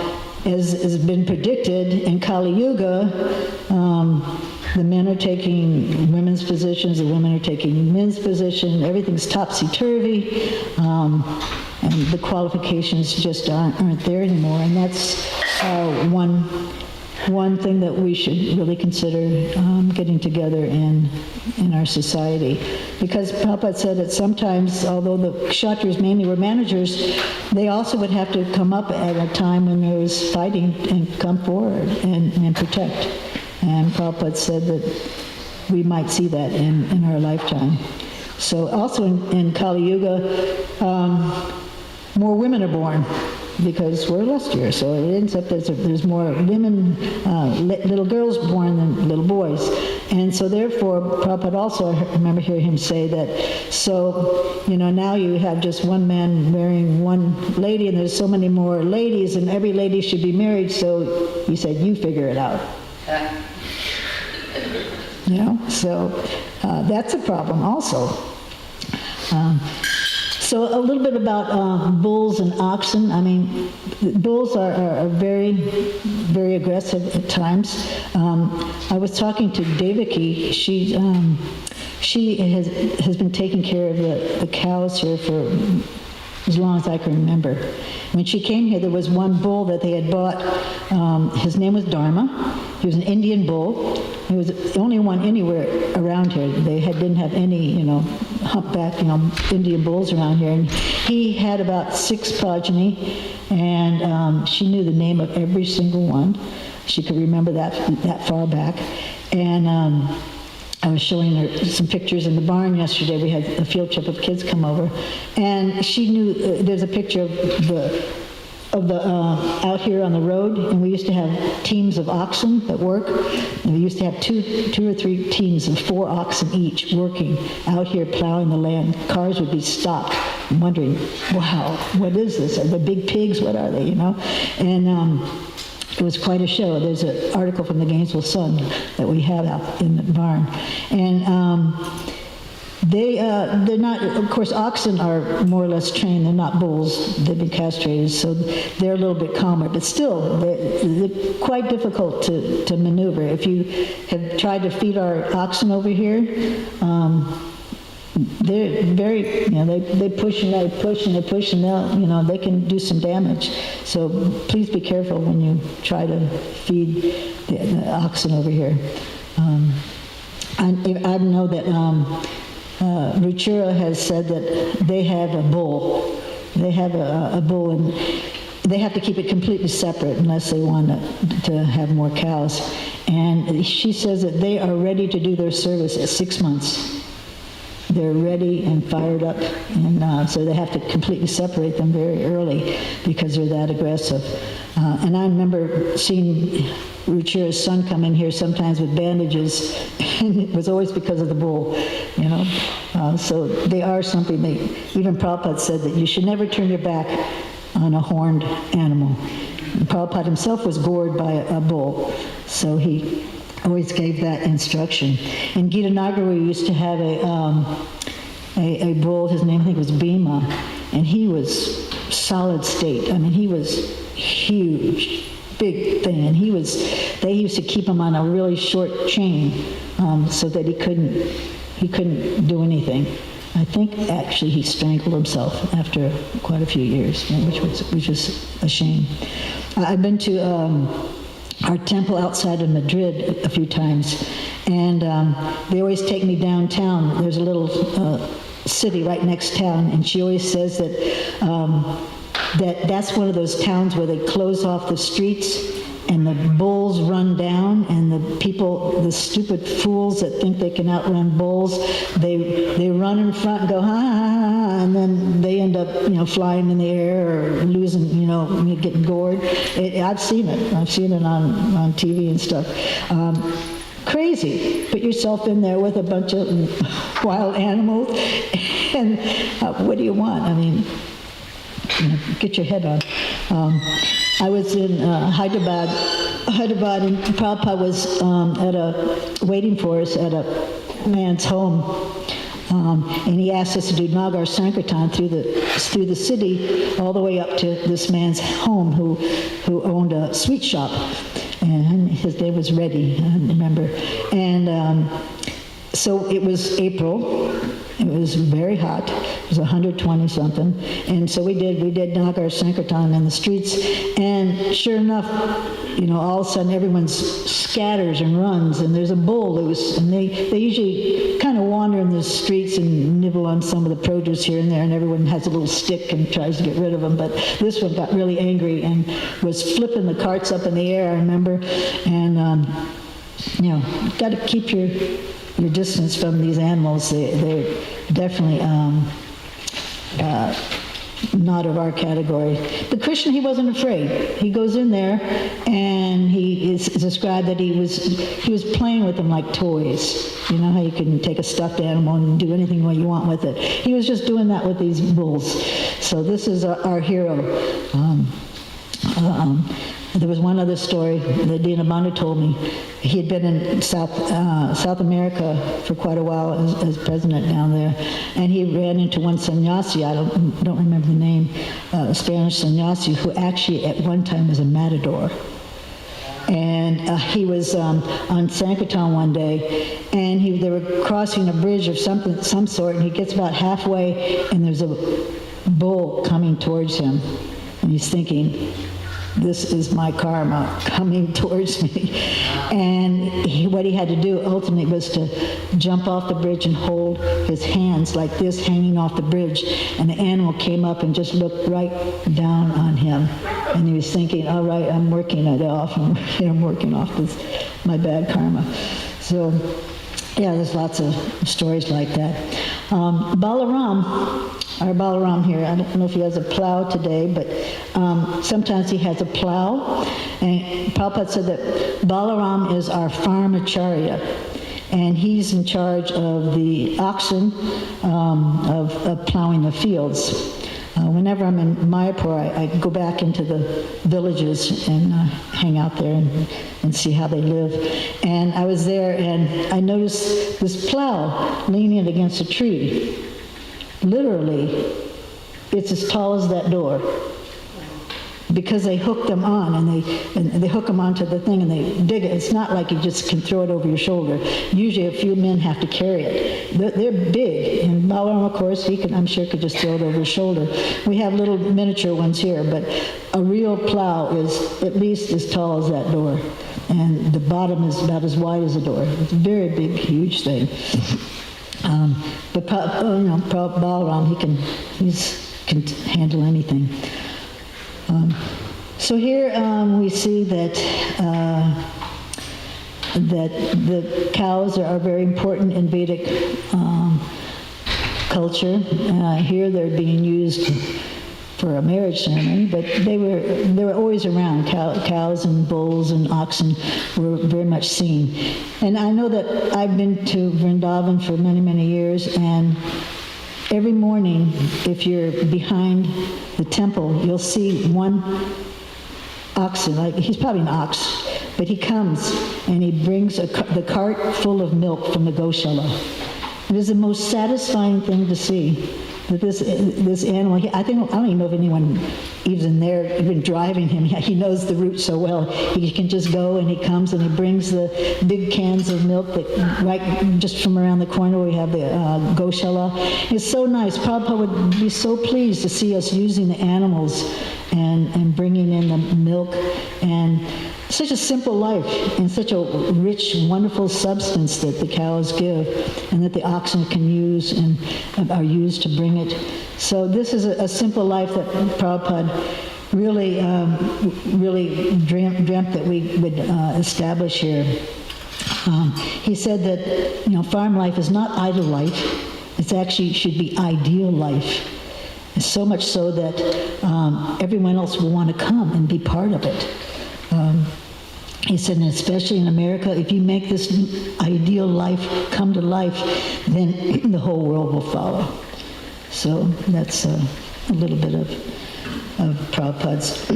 as has been predicted in Kali Yuga, the men are taking women's positions, the women are taking men's positions, everything's topsy-turvy, and the qualifications just aren't there anymore. And that's one thing that we should really consider getting together in our society. Because Prabhupada said that sometimes, although the Kshatriyas mainly were managers, they also would have to come up at a time when there was fighting and come forward and protect. And Prabhupada said that we might see that in our lifetime. So also in Kali Yuga, more women are born, because we're lustier, so it ends up there's more women, little girls born than little boys. And so therefore, Prabhupada also, I remember hearing him say that, so, now you have just one man marrying one lady, and there's so many more ladies, and every lady should be married, so he said, you figure it out. So that's a problem also. So a little bit about bulls and oxen. I mean, bulls are very, very aggressive at times. I was talking to Devaki. She has been taking care of the cows here for as long as I can remember. When she came here, there was one bull that they had bought. His name was Dharma. He was an Indian bull. He was the only one anywhere around here. They didn't have any, humpback, Indian bulls around here. And he had about 6 progeny, and she knew the name of every single one. She could remember that far back. And I was showing her some pictures in the barn yesterday. We had a field trip of kids come over, and she knew there's a picture of
of the out here on the road, and we used to have teams of oxen that work. And we used to have two or three teams of 4 oxen each working out here plowing the land. Cars would be stopped, wondering, wow, what is this? Are they big pigs? What are they? You know, and it was quite a show. There's an article from the Gainesville Sun that we have out in the barn, and they're not. Of course, oxen are more or less trained. They're not bulls. They've been castrated, so they're a little bit calmer. But still, they're quite difficult to maneuver. If you have tried to feed our oxen over here, they're very, you know, they push and they push and they push, and they'll, you know, they can do some damage. So please be careful when you try to feed the oxen over here. I know that Ruchura has said that they have a bull. They have a bull, and they have to keep it completely separate unless they want to have more cows. And she says that they are ready to do their service at 6 months. They're ready and fired up, and so they have to completely separate them very early because they're that aggressive. And I remember seeing Ruchira's son come in here sometimes with bandages, and it was always because of the bull, you know. So they are something. Even Prabhupada said that you should never turn your back on a horned animal. And Prabhupada himself was gored by a bull, so he always gave that instruction. In Gita Nagar, we used to have a bull. His name, I think, was Bhima, and he was solid state. I mean, he was huge, big thing, and they used to keep him on a really short chain so that he couldn't do anything. I think actually he strangled himself after quite a few years, which was a shame. I've been to our temple outside of Madrid a few times, and they always take me downtown. There's a little city right next town, and she always says that's one of those towns where they close off the streets and the bulls run down, and the stupid fools that think they can outrun bulls, they run in front and go, ha, ha, ha, and then they end up, you know, flying in the air or losing, you know, getting gored. I've seen it. I've seen it on TV and stuff. Crazy. Put yourself in there with a bunch of wild animals, and what do you want? I mean, you know, get your head on. I was in Hyderabad, and Prabhupada was waiting for us at a man's home, and he asked us to do Nagar Sankirtan through the city all the way up to this man's home who owned a sweet shop, and his name was Reddy, I remember. And so it was April. It was very hot. It was 120 something, and so we did Nagar Sankirtan in the streets, and sure enough, you know, all of a sudden everyone scatters and runs, and there's a bull loose, and they usually kind of wander in the streets and nibble on some of the produce here and there, and everyone has a little stick and tries to get rid of them, but this one got really angry and was flipping the carts up in the air, I remember, and you know, got to keep your distance from these animals. They're definitely not of our category. But Krishna, he wasn't afraid. He goes in there, and he is described that he was playing with them like toys. You know how you can take a stuffed animal and do anything what you want with it. He was just doing that with these bulls. So this is our hero. There was one other story that Dinabandhu told me. He had been in South America for quite a while as president down there, and he ran into one sannyasi, I don't remember the name, Spanish sannyasi, who actually at one time was a matador. And he was on Sankirtan one day, and they were crossing a bridge of some sort, and he gets about halfway, and there's a bull coming towards him, and he's thinking, this is my karma coming towards me. And what he had to do ultimately was to jump off the bridge and hold his hands like this, hanging off the bridge. And the animal came up and just looked right down on him. And he was thinking, all right, I'm working it off. I'm working off my bad karma. So, yeah, there's lots of stories like that. Balaram our Balaram here, I don't know if he has a plow today, but sometimes he has a plow. And Prabhupada said that Balaram is our farmacharya, and he's in charge of the oxen of plowing the fields. Whenever I'm in Mayapur, I go back into the villages and hang out there and see how they live. And I was there and I noticed this plow leaning against a tree. Literally, it's as tall as that door. Because they hook them on and they hook them onto the thing and they dig it. It's not like you just can throw it over your shoulder. Usually a few men have to carry it. They're big, and Balaram, of course, I'm sure could just throw it over his shoulder. We have little miniature ones here, but a real plow is at least as tall as that door, and the bottom is about as wide as the door. It's a very big, huge thing. But Balaram, he can handle anything. So here we see that the cows are very important in Vedic culture. Here they're being used for a marriage ceremony, but they were always around. Cows and bulls and oxen were very much seen. And I know that I've been to Vrindavan for many, many years, and every morning, if you're behind the temple, you'll see one oxen, like he's probably an ox, but he comes and he brings the cart full of milk from the Goshala. It is the most satisfying thing to see. That this animal, I don't even know if anyone even there, even driving him, he knows the route so well. He can just go and he comes and he brings the big cans of milk that right just from around the corner we have the Goshala. It's so nice. Prabhupada would be so pleased to see us using the animals and bringing in the milk, and such a simple life and such a rich, wonderful substance that the cows give and that the oxen can use and are used to bring it. So this is a simple life that Prabhupada really dreamt that we would establish here. He said that farm life is not idle life. It actually should be ideal life. So much so that everyone else will want to come and be part of it. He said, and especially in America, if you make this ideal life come to life, then the whole world will follow. So that's a little bit of Prabhupada's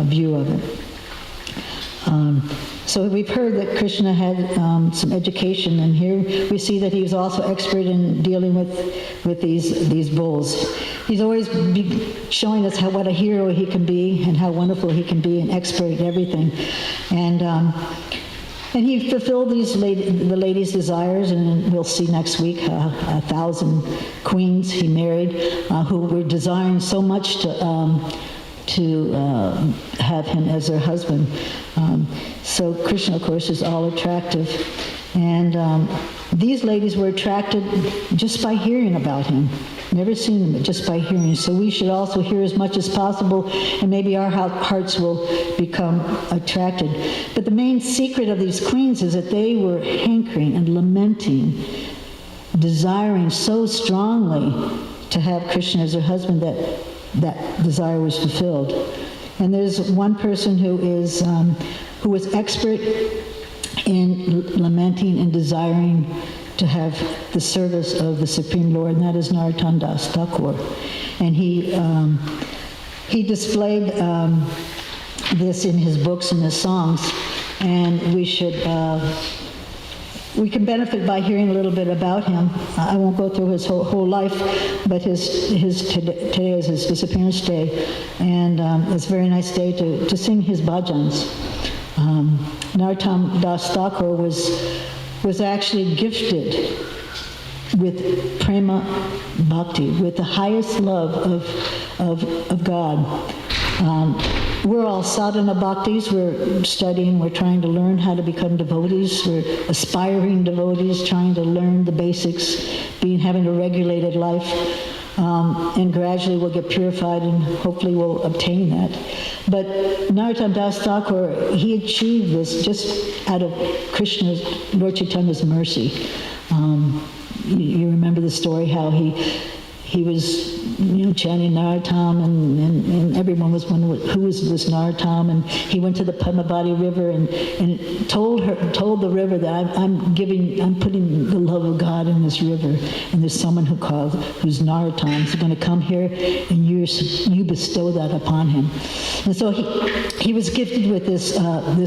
view of it. So we've heard that Krishna had some education, and here we see that he was also expert in dealing with these bulls. He's always showing us what a hero he can be and how wonderful he can be and expert at everything. And he fulfilled the ladies' desires, and we'll see next week 1,000 queens he married who were desiring so much to have him as their husband. So Krishna, of course, is all attractive. And these ladies were attracted just by hearing about him. Never seen him, but just by hearing. So we should also hear as much as possible, and maybe our hearts will become attracted. But the main secret of these queens is that they were hankering and lamenting, desiring so strongly to have Krishna as their husband that desire was fulfilled. And there's one person who was expert in lamenting and desiring to have the service of the Supreme Lord, and that is Narottam Das Thakur. And he displayed this in his books and his songs, and we can benefit by hearing a little bit about him. I won't go through his whole life, but today is his disappearance day, and it's a very nice day to sing his bhajans. Narottam Das Thakur was actually gifted with prema bhakti, with the highest love of God. We're all sadhana bhaktis. We're studying, we're trying to learn how to become devotees. We're aspiring devotees, trying to learn the basics, having a regulated life. And gradually we'll get purified and hopefully we'll obtain that. But Narottam Das Thakur, he achieved this just out of Krishna's, Lord Chaitanya's mercy. You remember the story how he was chanting Narottam, and everyone was wondering who was this Narottam, and he went to the Padmavati River and told the river that I'm putting the love of God in this river, and there's someone who's Narottam, who's going to come here, and you bestow that upon him. And so he was gifted with this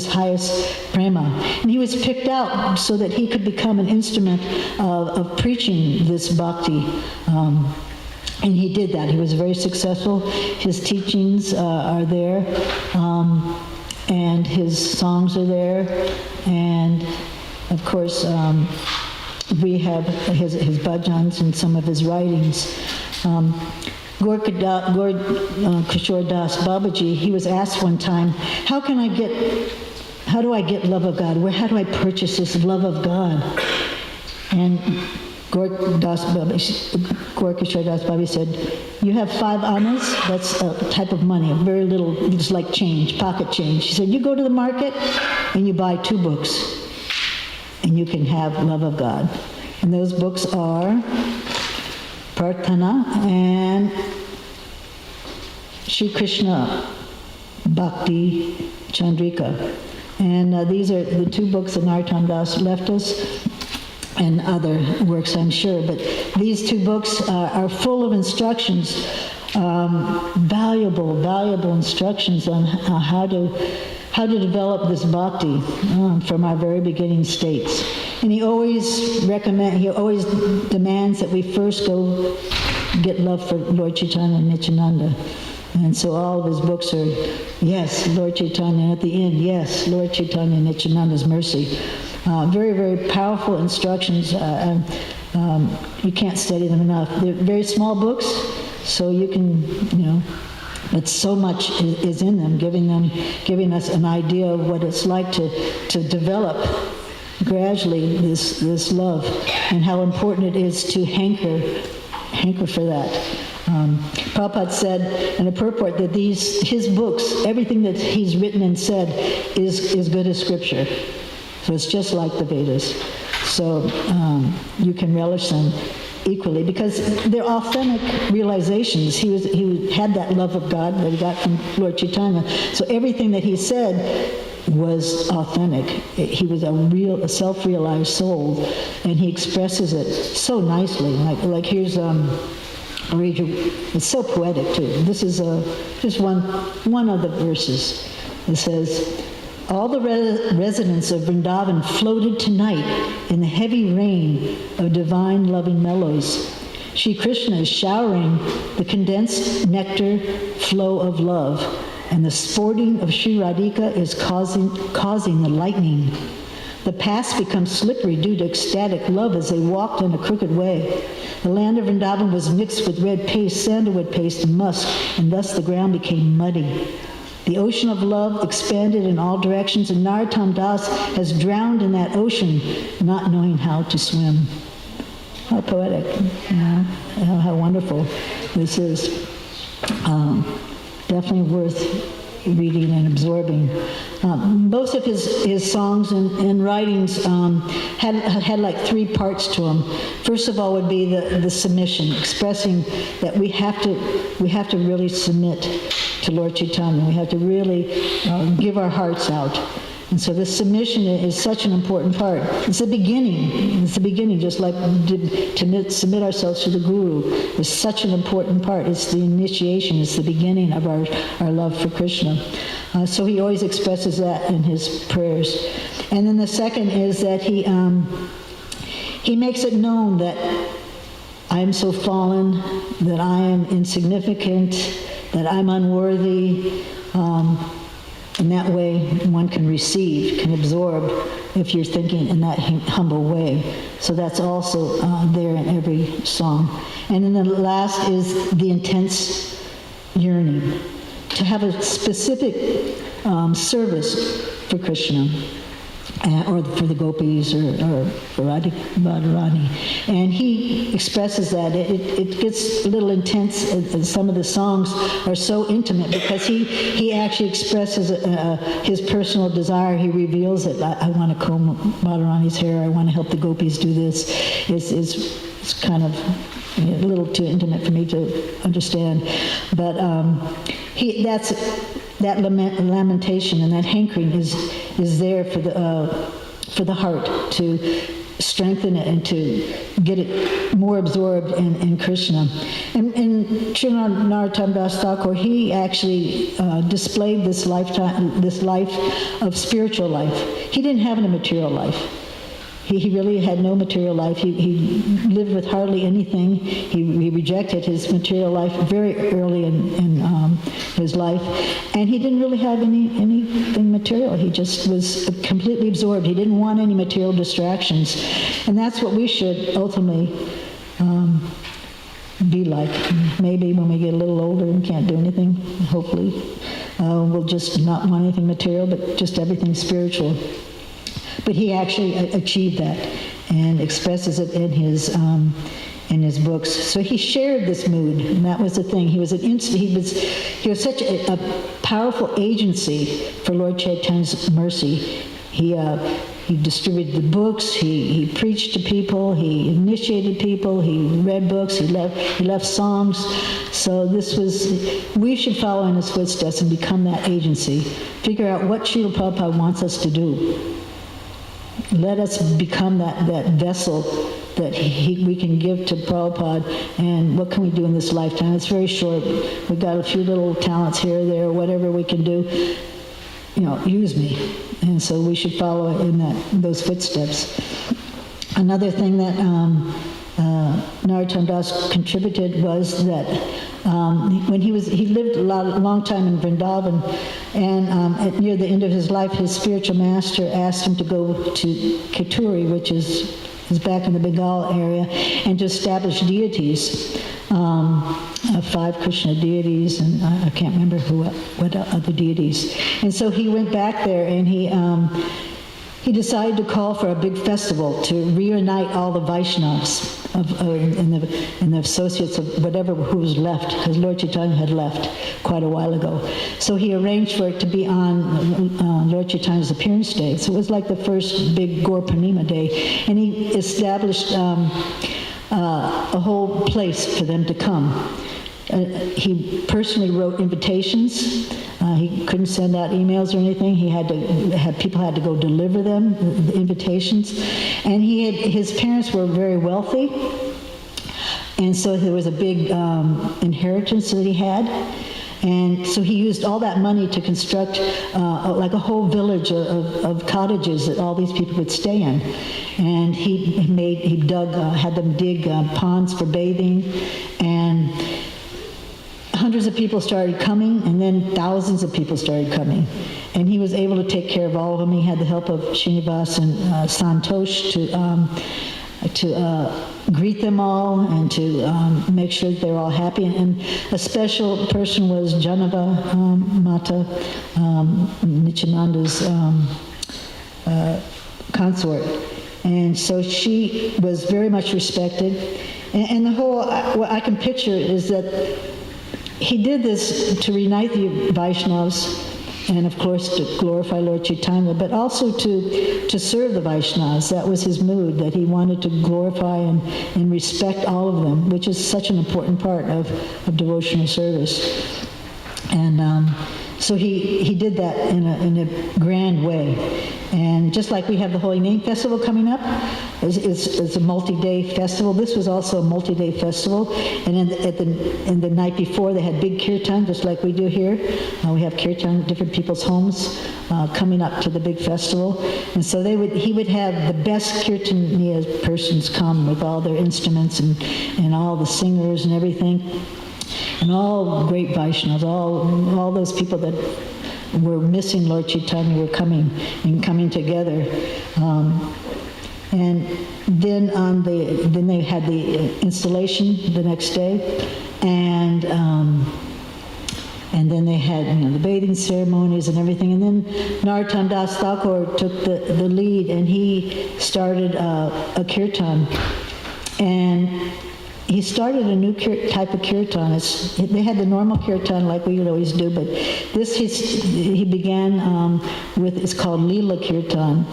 highest prema, and he was picked out so that he could become an instrument of preaching this bhakti. And he did that. He was very successful. His teachings are there, and his songs are there, and of course we have his bhajans and some of his writings. Kishore Das Babaji, he was asked one time, how do I get love of God? How do I purchase this love of God? And Kishore Das Babaji said, you have 5 annas, that's a type of money, very little, just like change, pocket change. He said, you go to the market and you buy 2 books, and you can have love of God. And those books are Prarthana and Shri Krishna Bhakti Chandrika. And these are the 2 books that Narottam Das left us, and other works, I'm sure. But these 2 books are full of instructions, valuable instructions on how to develop this bhakti from our very beginning states. And he always demands that we first go get love for Lord Chaitanya and Nityananda. And so all of his books are, yes, Lord Chaitanya, and at the end, yes, Lord Chaitanya and Nityananda's mercy. Very, very powerful instructions. You can't study them enough. They're very small books, so you can, but so much is in them, giving us an idea of what it's like to develop gradually this love, and how important it is to hanker for that. Prabhupada said in a purport that his books, everything that he's written and said is good as scripture. So it's just like the Vedas. So you can relish them equally because they're authentic realizations. He had that love of God that he got from Lord Chaitanya. So everything that he said was authentic. He was a self-realized soul, and he expresses it so nicely. Like here's I'll read you. It's so poetic too. This is just one of the verses. It says, all the residents of Vrindavan floated tonight in the heavy rain of divine loving mellows. Shri Krishna is showering the condensed nectar flow of love, and the sporting of Shri Radhika is causing the lightning. The paths become slippery due to ecstatic love as they walked on a crooked way. The land of Vrindavan was mixed with red paste, sandalwood paste, and musk, and thus the ground became muddy. The ocean of love expanded in all directions, and Narottam Das has drowned in that ocean, not knowing how to swim. How poetic, how wonderful this is. Definitely worth reading and absorbing. Most of his songs and writings had like 3 parts to them. First of all would be the submission, expressing that we have to really submit to Lord Chaitanya. We have to really give our hearts out. And so this submission is such an important part. It's the beginning. It's the beginning, just like to submit ourselves to the Guru is such an important part. It's the initiation. It's the beginning of our love for Krishna. So he always expresses that in his prayers. And then the second is that he makes it known that I am so fallen, that I am insignificant, that I'm unworthy. In that way, one can receive, can absorb, if you're thinking in that humble way. So that's also there in every song. And then the last is the intense yearning to have a specific service for Krishna, or for the gopis, or for Radharani. And he expresses that. It gets a little intense. Some of the songs are so intimate because he actually expresses his personal desire. He reveals it. I want to comb Radharani's hair. I want to help the gopis do this. It's kind of a little too intimate for me to understand. But that lamentation and that hankering is there for the heart to strengthen it and to get it more absorbed in Krishna. And Srila Narottam Das Thakur, he actually displayed this life of spiritual life. He didn't have a material life. He really had no material life. He lived with hardly anything. He rejected his material life very early in his life, and he didn't really have anything material. He just was completely absorbed. He didn't want any material distractions, and that's what we should ultimately be like. Maybe when we get a little older and can't do anything, hopefully, we'll just not want anything material, but just everything spiritual. But he actually achieved that and expresses it in his books. So he shared this mood, and that was the thing. He was such a powerful agency for Lord Chaitanya's mercy. He distributed the books. He preached to people. He initiated people. He read books. He left songs. So we should follow in his footsteps and become that agency. Figure out what Srila Prabhupada wants us to do. Let us become that vessel that we can give to Prabhupada, and what can we do in this lifetime? It's very short. We've got a few little talents here or there, whatever we can do. Use me. And so we should follow in those footsteps. Another thing that Narottam Das contributed was that when he lived a long time in Vrindavan, and near the end of his life, his spiritual master asked him to go to Keturi, which is back in the Bengal area, and to establish deities, 5 Krishna deities, and I can't remember what other deities. And so he went back there, and he decided to call for a big festival to reunite all the Vaishnavas and the associates of who was left, because Lord Chaitanya had left quite a while ago. So he arranged for it to be on Lord Chaitanya's appearance day. So it was like the first big Gaur Purnima day. And he established a whole place for them to come. He personally wrote invitations. He couldn't send out emails or anything. People had to go deliver them, the invitations. And his parents were very wealthy, and so there was a big inheritance that he had. And so he used all that money to construct like a whole village of cottages that all these people would stay in. And had them dig ponds for bathing, and hundreds of people started coming, and then thousands of people started coming. And he was able to take care of all of them. He had the help of Srinivas and Santosh to greet them all and to make sure that they're all happy. And a special person was Janava Mata, Nityananda's consort. And so she was very much respected. And the whole, what I can picture is that he did this to reunite the Vaishnavas, and of course to glorify Lord Chaitanya, but also to serve the Vaishnavas. That was his mood, that he wanted to glorify and respect all of them, which is such an important part of devotional service. And so he did that in a grand way. And just like we have the Holy Name Festival coming up, it's a multi-day festival. This was also a multi-day festival. And in the night before, they had big kirtan, just like we do here. We have kirtan at different people's homes coming up to the big festival. And so he would have the best kirtaniya persons come with all their instruments and all the singers and everything. And all great Vaishnavas, all those people that were missing Lord Chaitanya were coming together. And then they had the installation the next day, and then they had the bathing ceremonies and everything. And then Narottam Das Thakur took the lead, and he started a kirtan. And he started a new type of kirtan. They had the normal kirtan like we would always do, but this he began with, it's called Leela Kirtan,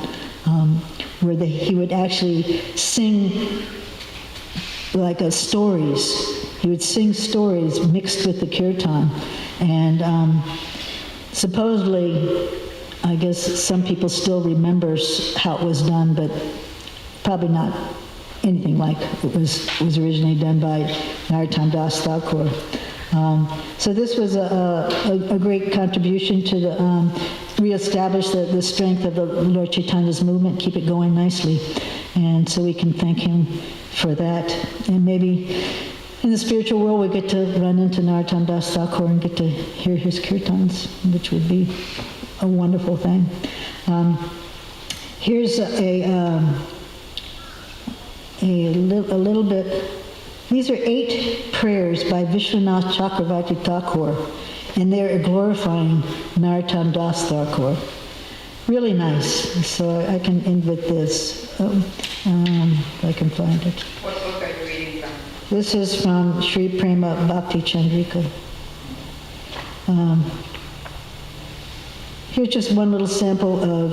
where he would actually sing like stories. He would sing stories mixed with the kirtan. And supposedly, I guess some people still remember how it was done, but probably not anything like it was originally done by Narottam Das Thakur. So this was a great contribution to the reestablish the strength of the Lord Chaitanya's movement, keep it going nicely. And so we can thank him for that. And maybe in the spiritual world we get to run into Narottam Das Thakur and get to hear his kirtans, which would be a wonderful thing. Here's a little bit. These are 8 prayers by Vishwanath Chakravarti Thakur, and they're glorifying Narottam Das Thakur. Really nice. So I can end with this, if I can find it.
What book are you reading from?
This is from Sri Prema Bhakti Chandrika. Here's just one little sample of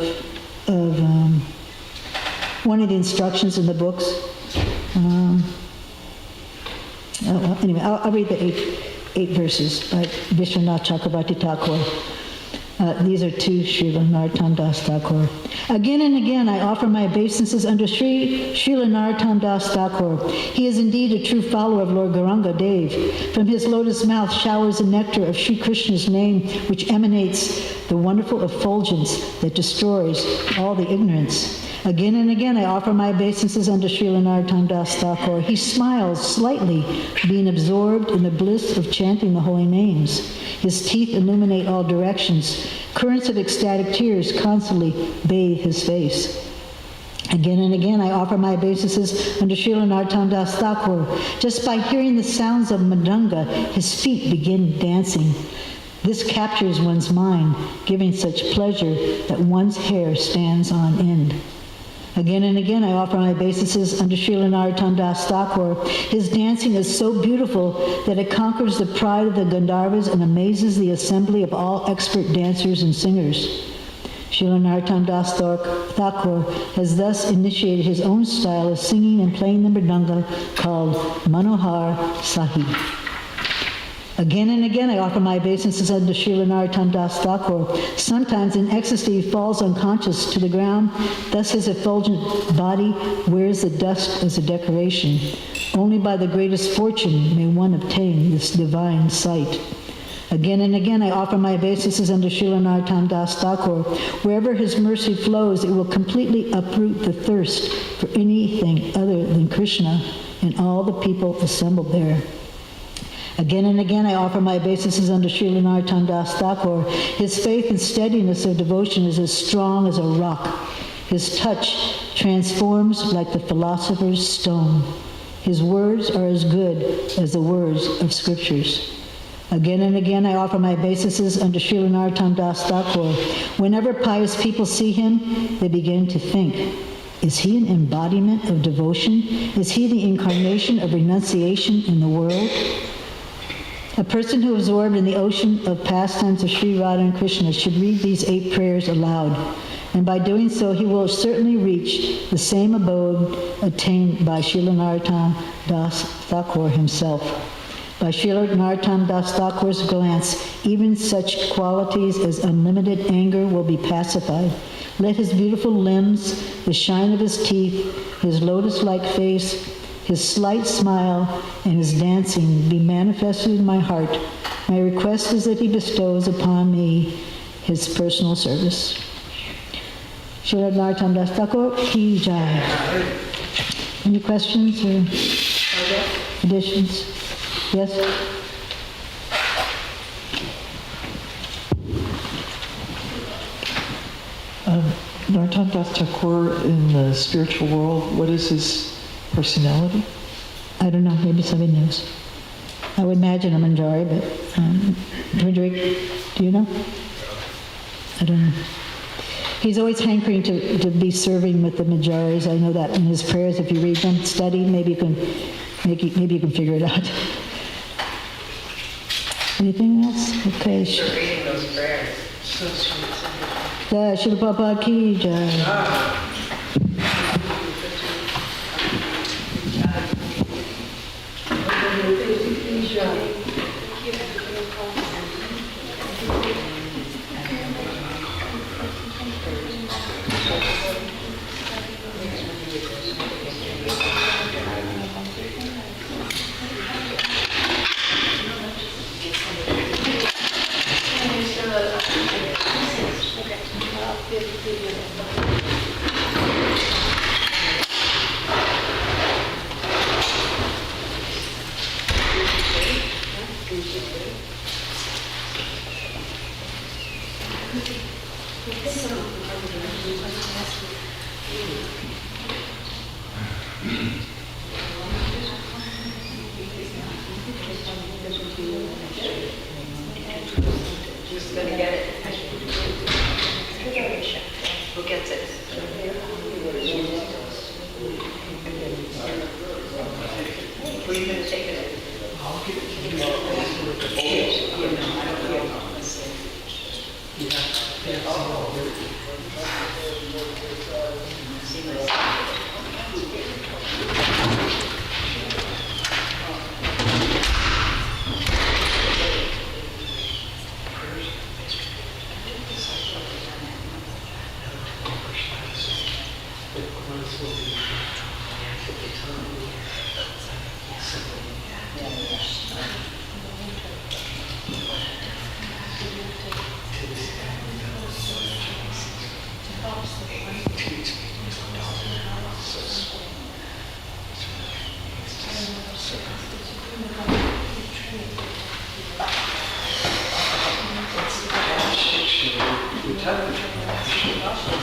one of the instructions in the books. Anyway, I'll read the 8 verses by Vishwanath Chakravarti Thakur. These are to Srila Narottam Das Thakur. Again and again I offer my obeisances unto Srila Narottam Das Thakur. He is indeed a true follower of Lord Gauranga Dev. From his lotus mouth showers the nectar of Sri Krishna's name, which emanates the wonderful effulgence that destroys all the ignorance. Again and again I offer my obeisances unto Srila Narottam Das Thakur. He smiles slightly, being absorbed in the bliss of chanting the holy names. His teeth illuminate all directions. Currents of ecstatic tears constantly bathe his face. Again and again I offer my obeisances unto Srila Narottam Das Thakur. Just by hearing the sounds of Mridanga, his feet begin dancing. This captures one's mind, giving such pleasure that one's hair stands on end. Again and again I offer my obeisances unto Srila Narottam Das Thakur. His dancing is so beautiful that it conquers the pride of the Gandharvas and amazes the assembly of all expert dancers and singers. Srila Narottam Das Thakur has thus initiated his own style of singing and playing the mridanga called Manohar Sahib. Again and again I offer my obeisances unto Srila Narottam Das Thakur. Sometimes in ecstasy he falls unconscious to the ground, thus his effulgent body wears the dust as a decoration. Only by the greatest fortune may one obtain this divine sight. Again and again I offer my obeisances unto Srila Narottam Das Thakur. Wherever his mercy flows, it will completely uproot the thirst for anything other than Krishna and all the people assembled there. Again and again I offer my obeisances unto Srila Narottam Das Thakur. His faith and steadiness of devotion is as strong as a rock. His touch transforms like the philosopher's stone. His words are as good as the words of scriptures. Again and again I offer my obeisances unto Srila Narottam Das Thakur. Whenever pious people see him, they begin to think, is he an embodiment of devotion? Is he the incarnation of renunciation in the world? A person who is absorbed in the ocean of pastimes of Sri Radha and Krishna should read these 8 prayers aloud, and by doing so he will certainly reach the same abode attained by Srila Narottam Das Thakur himself. By Srila Narottam Das Thakur's glance, even such qualities as unlimited anger will be pacified. Let his beautiful limbs, the shine of his teeth, his lotus-like face, his slight smile, and his dancing be manifested in my heart. My request is that he bestows upon me his personal service. Srila Narottam Das Thakur ki jai. Any questions or additions? Yes?
Narottam Das Thakur in the spiritual world, what is his personality?
I don't know. Maybe somebody knows. I would imagine a manjari, but Hendrik, do you know? I don't know. He's always hankering to be serving with the manjaris. I know that in his prayers. If you read them, study, maybe you can figure it out. Anything else? Okay.
Reading those prayers.
Jai Shri Prabhupada ki jai.
Who's going to get it? Who gets it? Who are you going to take it?
I'll give it to you.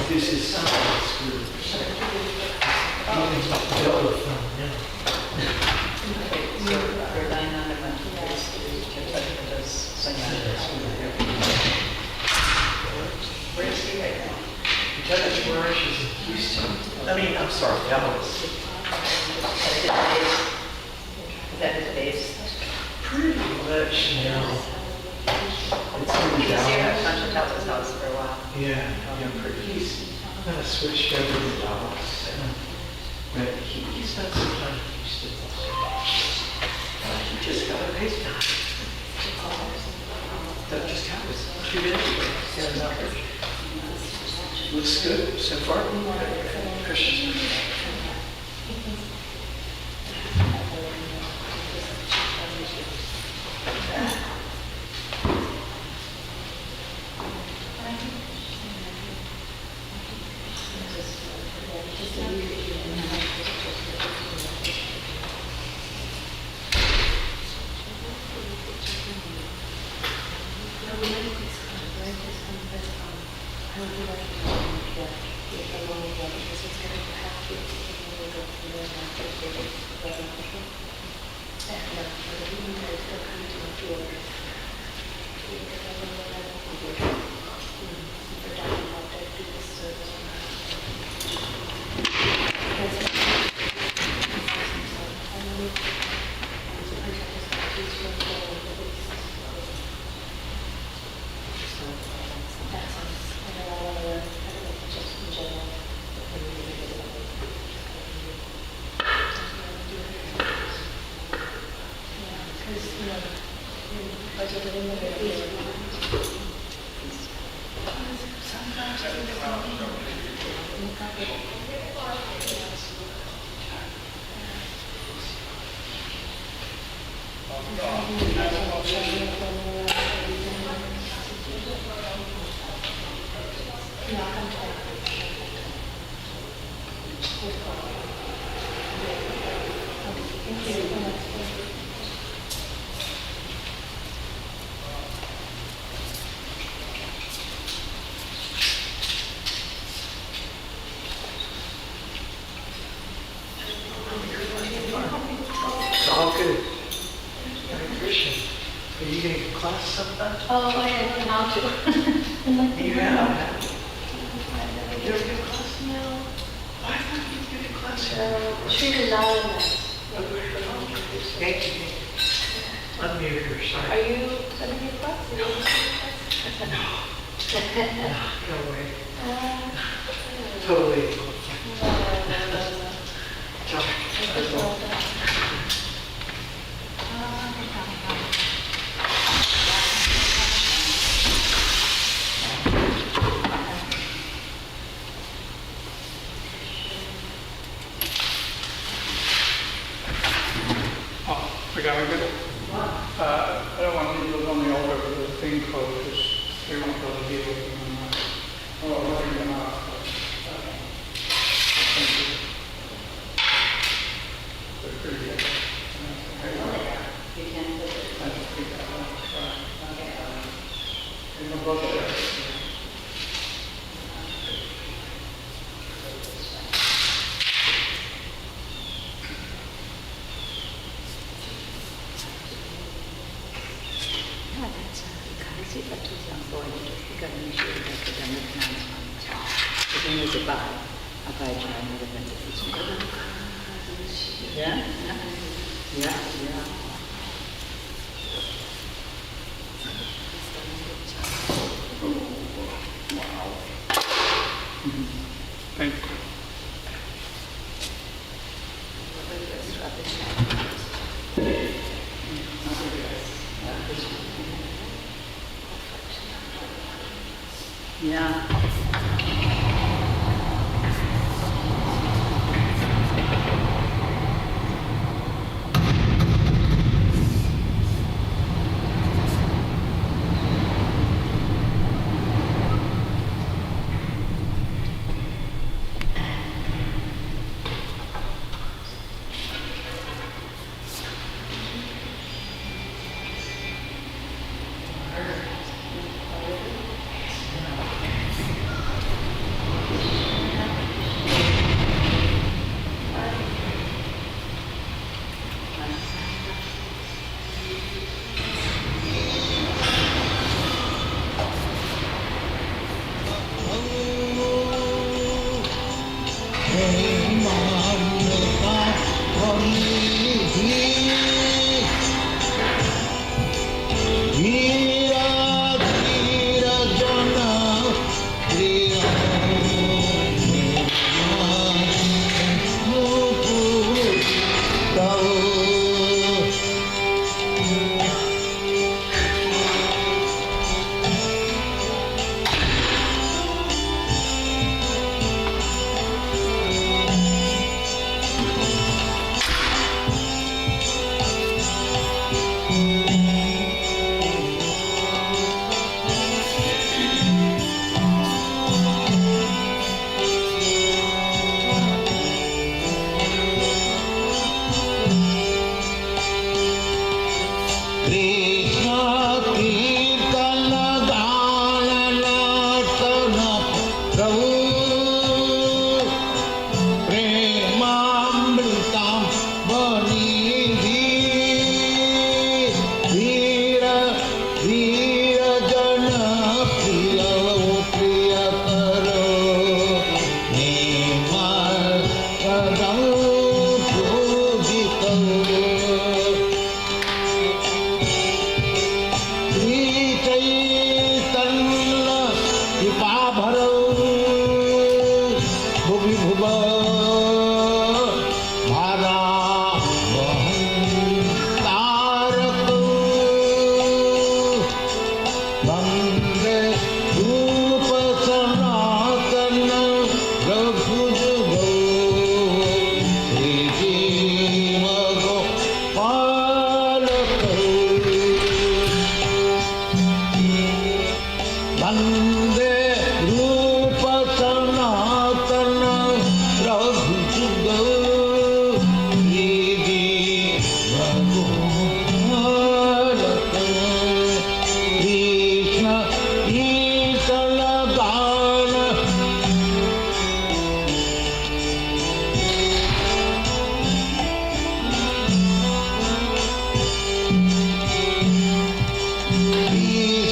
This is
Where's he right now?
Lieutenant Flourish is in Houston. I'm sorry, Dallas.
Is that his base?
Pretty much now. It's in
He's here at
Dallas.
Concha Telsa's house for a while.
Yeah, he's kind of switched over to Dallas. But he spent some time in Houston. He just got a base now. That just happened 2 days ago. Yeah, looks good so far. Christian. It's all good. Hare Krishna. Are you going to class sometime?
Oh, I had an algebra.
You have? You ever get a class?
No.
Why not you get a class here?
Sri Narayana.
Thank you. Unmute her,
Are
sorry.
you sending your class?
No way. Totally.
We got it. I don't want to leave it on the altar with the thing closed, because they won't be able to deal with them. Well, letting them out. Thank you. They're pretty good.
You can put it.
I just think that one. my brother there.
Yeah? Yeah, yeah.
Thank you.
Yeah.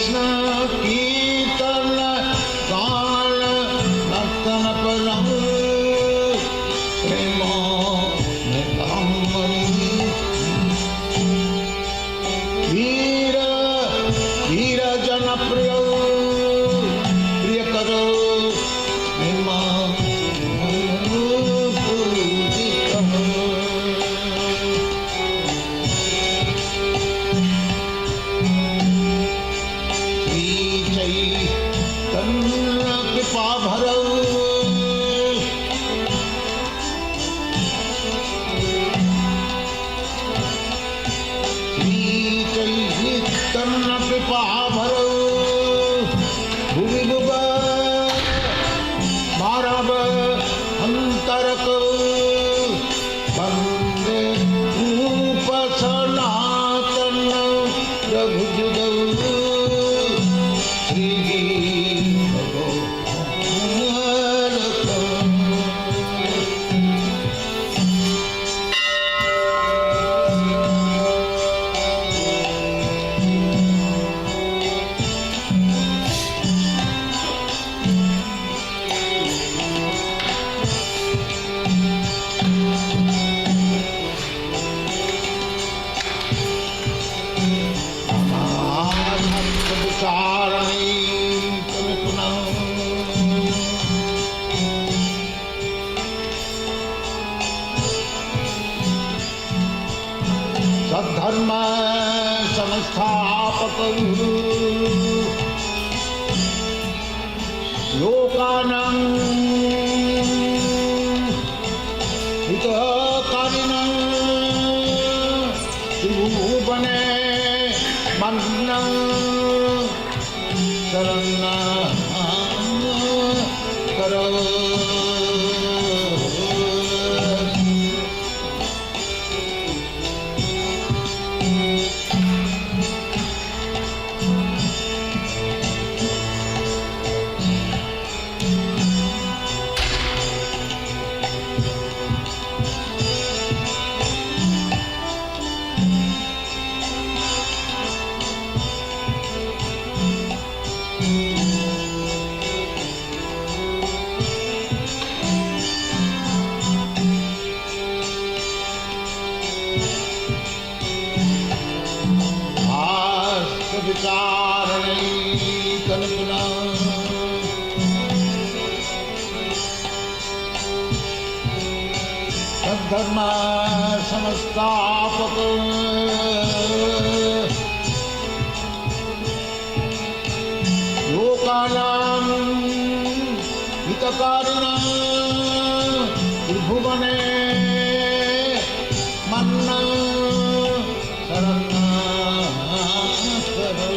Krishna Kirtana
सत्चारणी पुनः सद्धर्म संस्थापक लोकानां हितकारिणं त्रिभुवने मन्नं शरणं करो धर्म संस्थापक लोकानां हितकारिणं त्रिभुवने मन्नं शरणं करो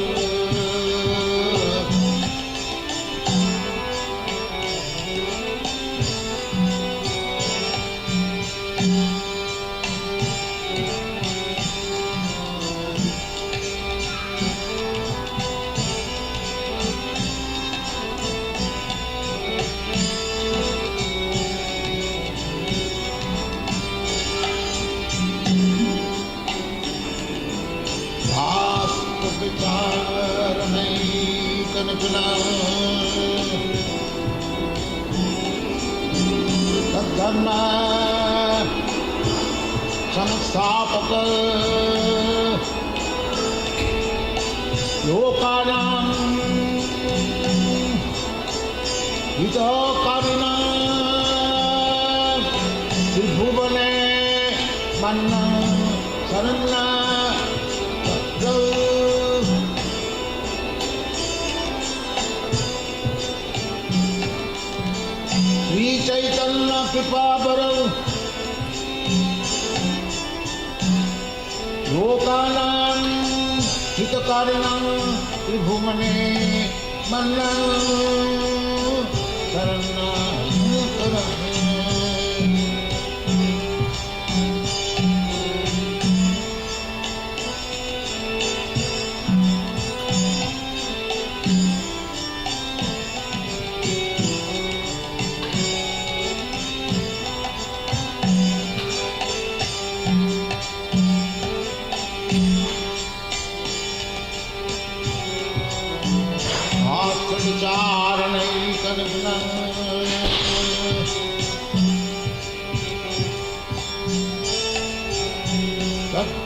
धर्म संस्थापक लोकानां हितकारिणं त्रिभुवने मन्नं शरणं चैतन्य कृपाबर लोकानां हितकारिणं त्रिभुवने मन्नं शरणं करो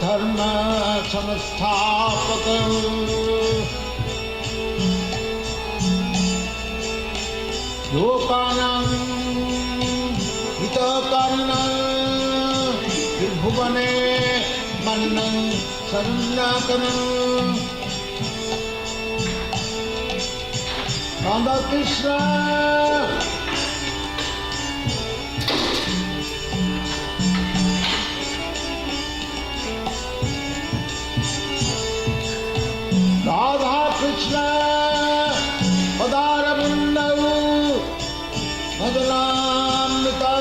धर्म संस्थापक लोकानां हितकारिणं त्रिभुवने मन्नं शरणं करो राधा कृष्ण राधा कृष्ण पदारविन्दौ मदनामृतौ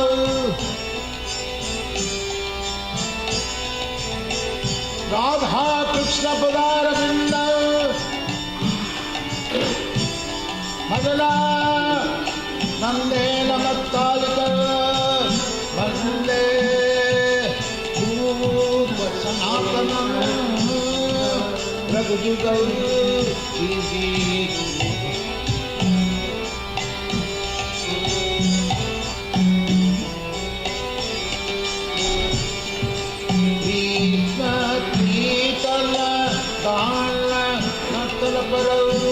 राधा कृष्ण पदारविन्दौ मदना नन्देन मत्तालिक वन्दे सनातनं रघुजुगौ कीर्तन दान नतल परौ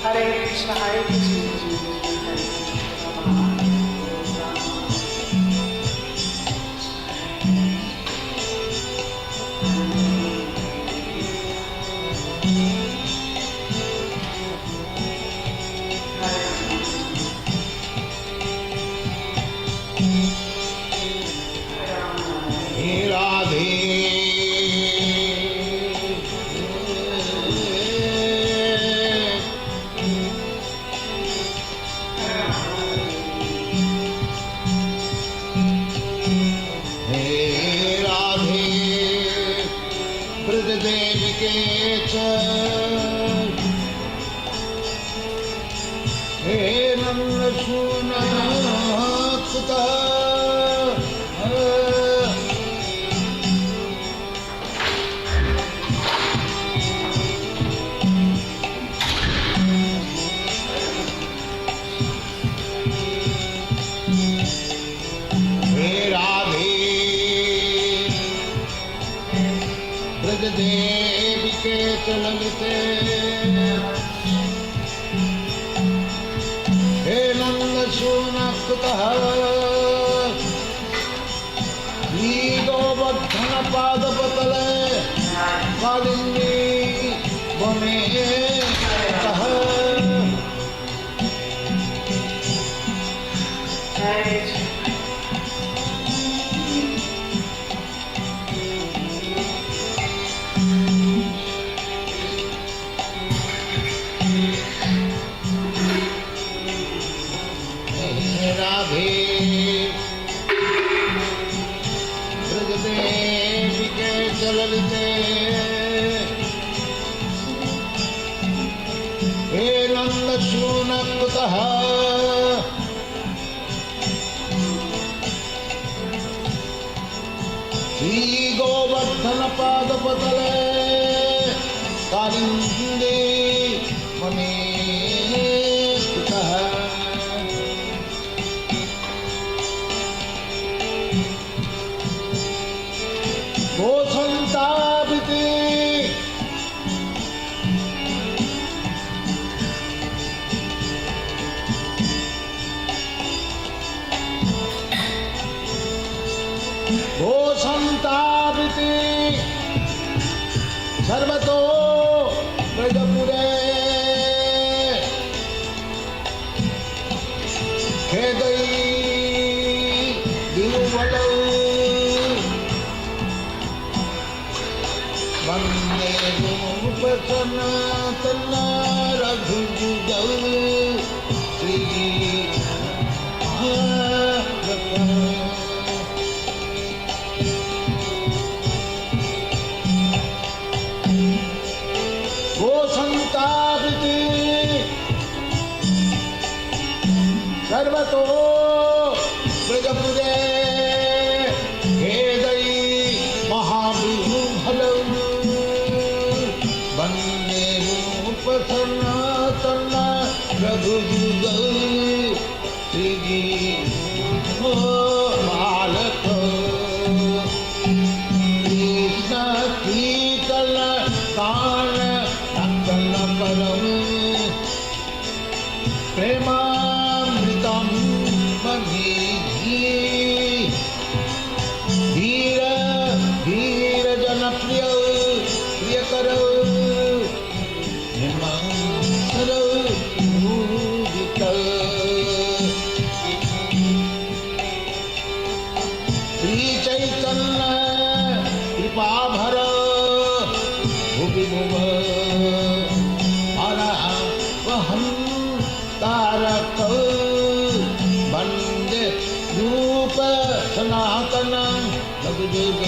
Hare Krishna, Hare
देवी के चलते हे नंद सुनकुतः श्री गोवर्धन पादपतले कालिंदी वमे कः राधे ब्रजदेवी के चलते हे नंद सुनकुतः श्री गोवर्धन पादपतले कालिंदी वने स्थितः गोसंतापिते गोसंतापिते सर्वतो ब्रजपुरे खेदई दिरुवलौ वंदे रूप सनातन रघुजुगौ श्री गोसंतापिते सर्वतो ब्रजपुरे खेदई महाविभुभलौ वंदे रूप सनातन रघुजुगौ श्री बालक कृष्ण कीर्तन गान नंदन परम प्रेमामृतम बंधी धीर धीर जनप्रिय प्रियकर श्री चैतन्य कृपाभर भुवि भुव वहं तारक वंदे रूप सनातन लघुजुग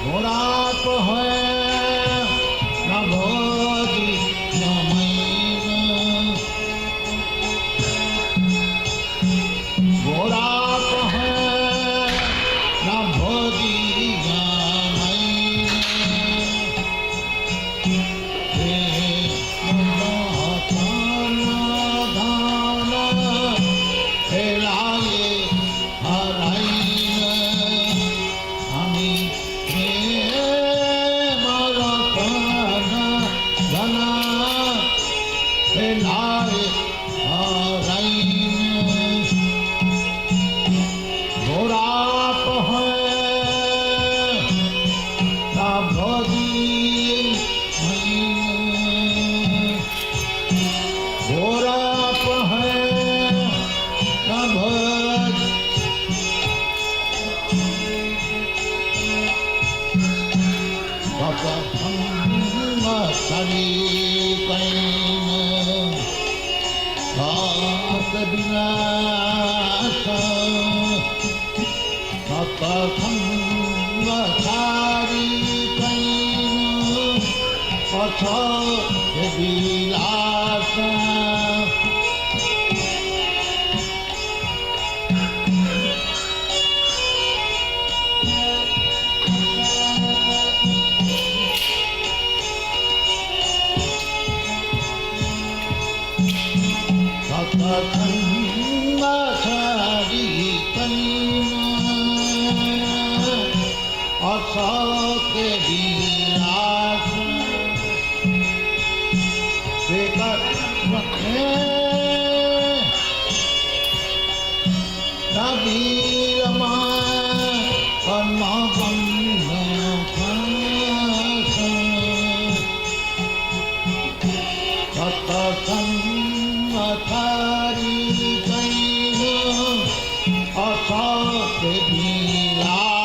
मोराप है न भोजी न मैन मोराप है न भोजी न मैन हे महाकान दान हे लाए हराइन हमी असके विलास रवीरमा कर्म सत्संगचारी असके विलास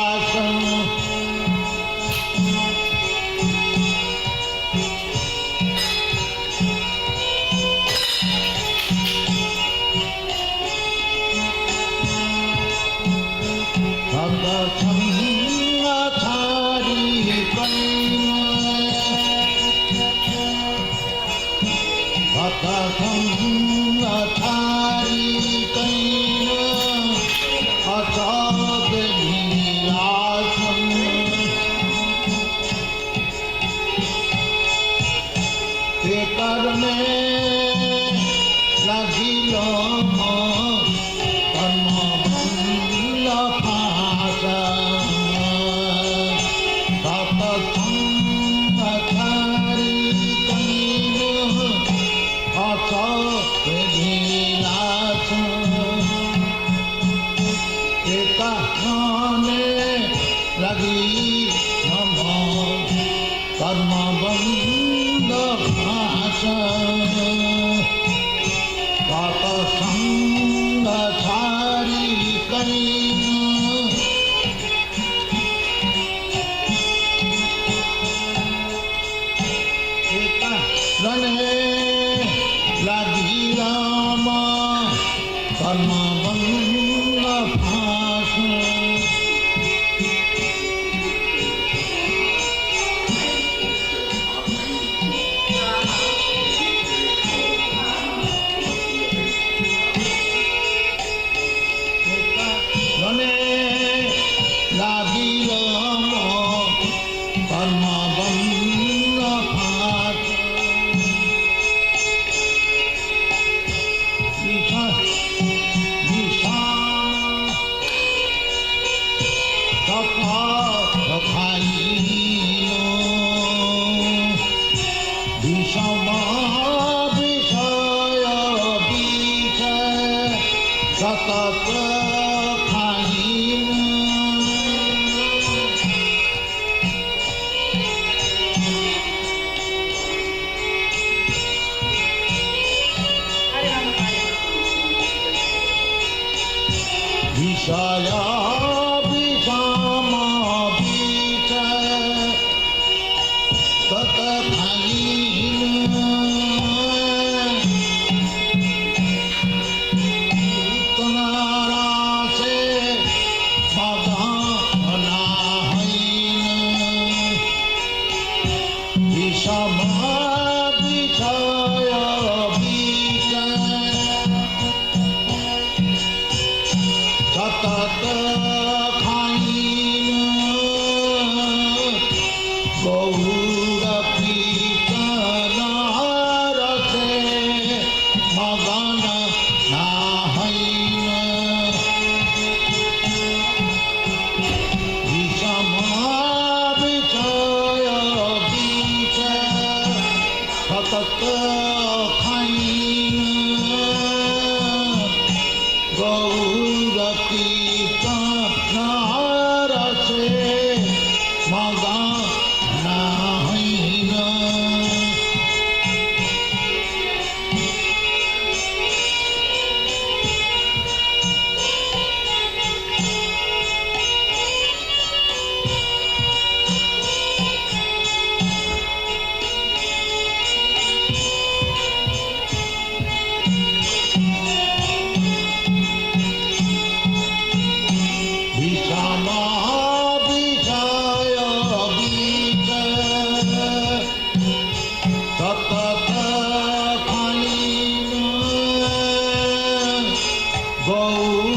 go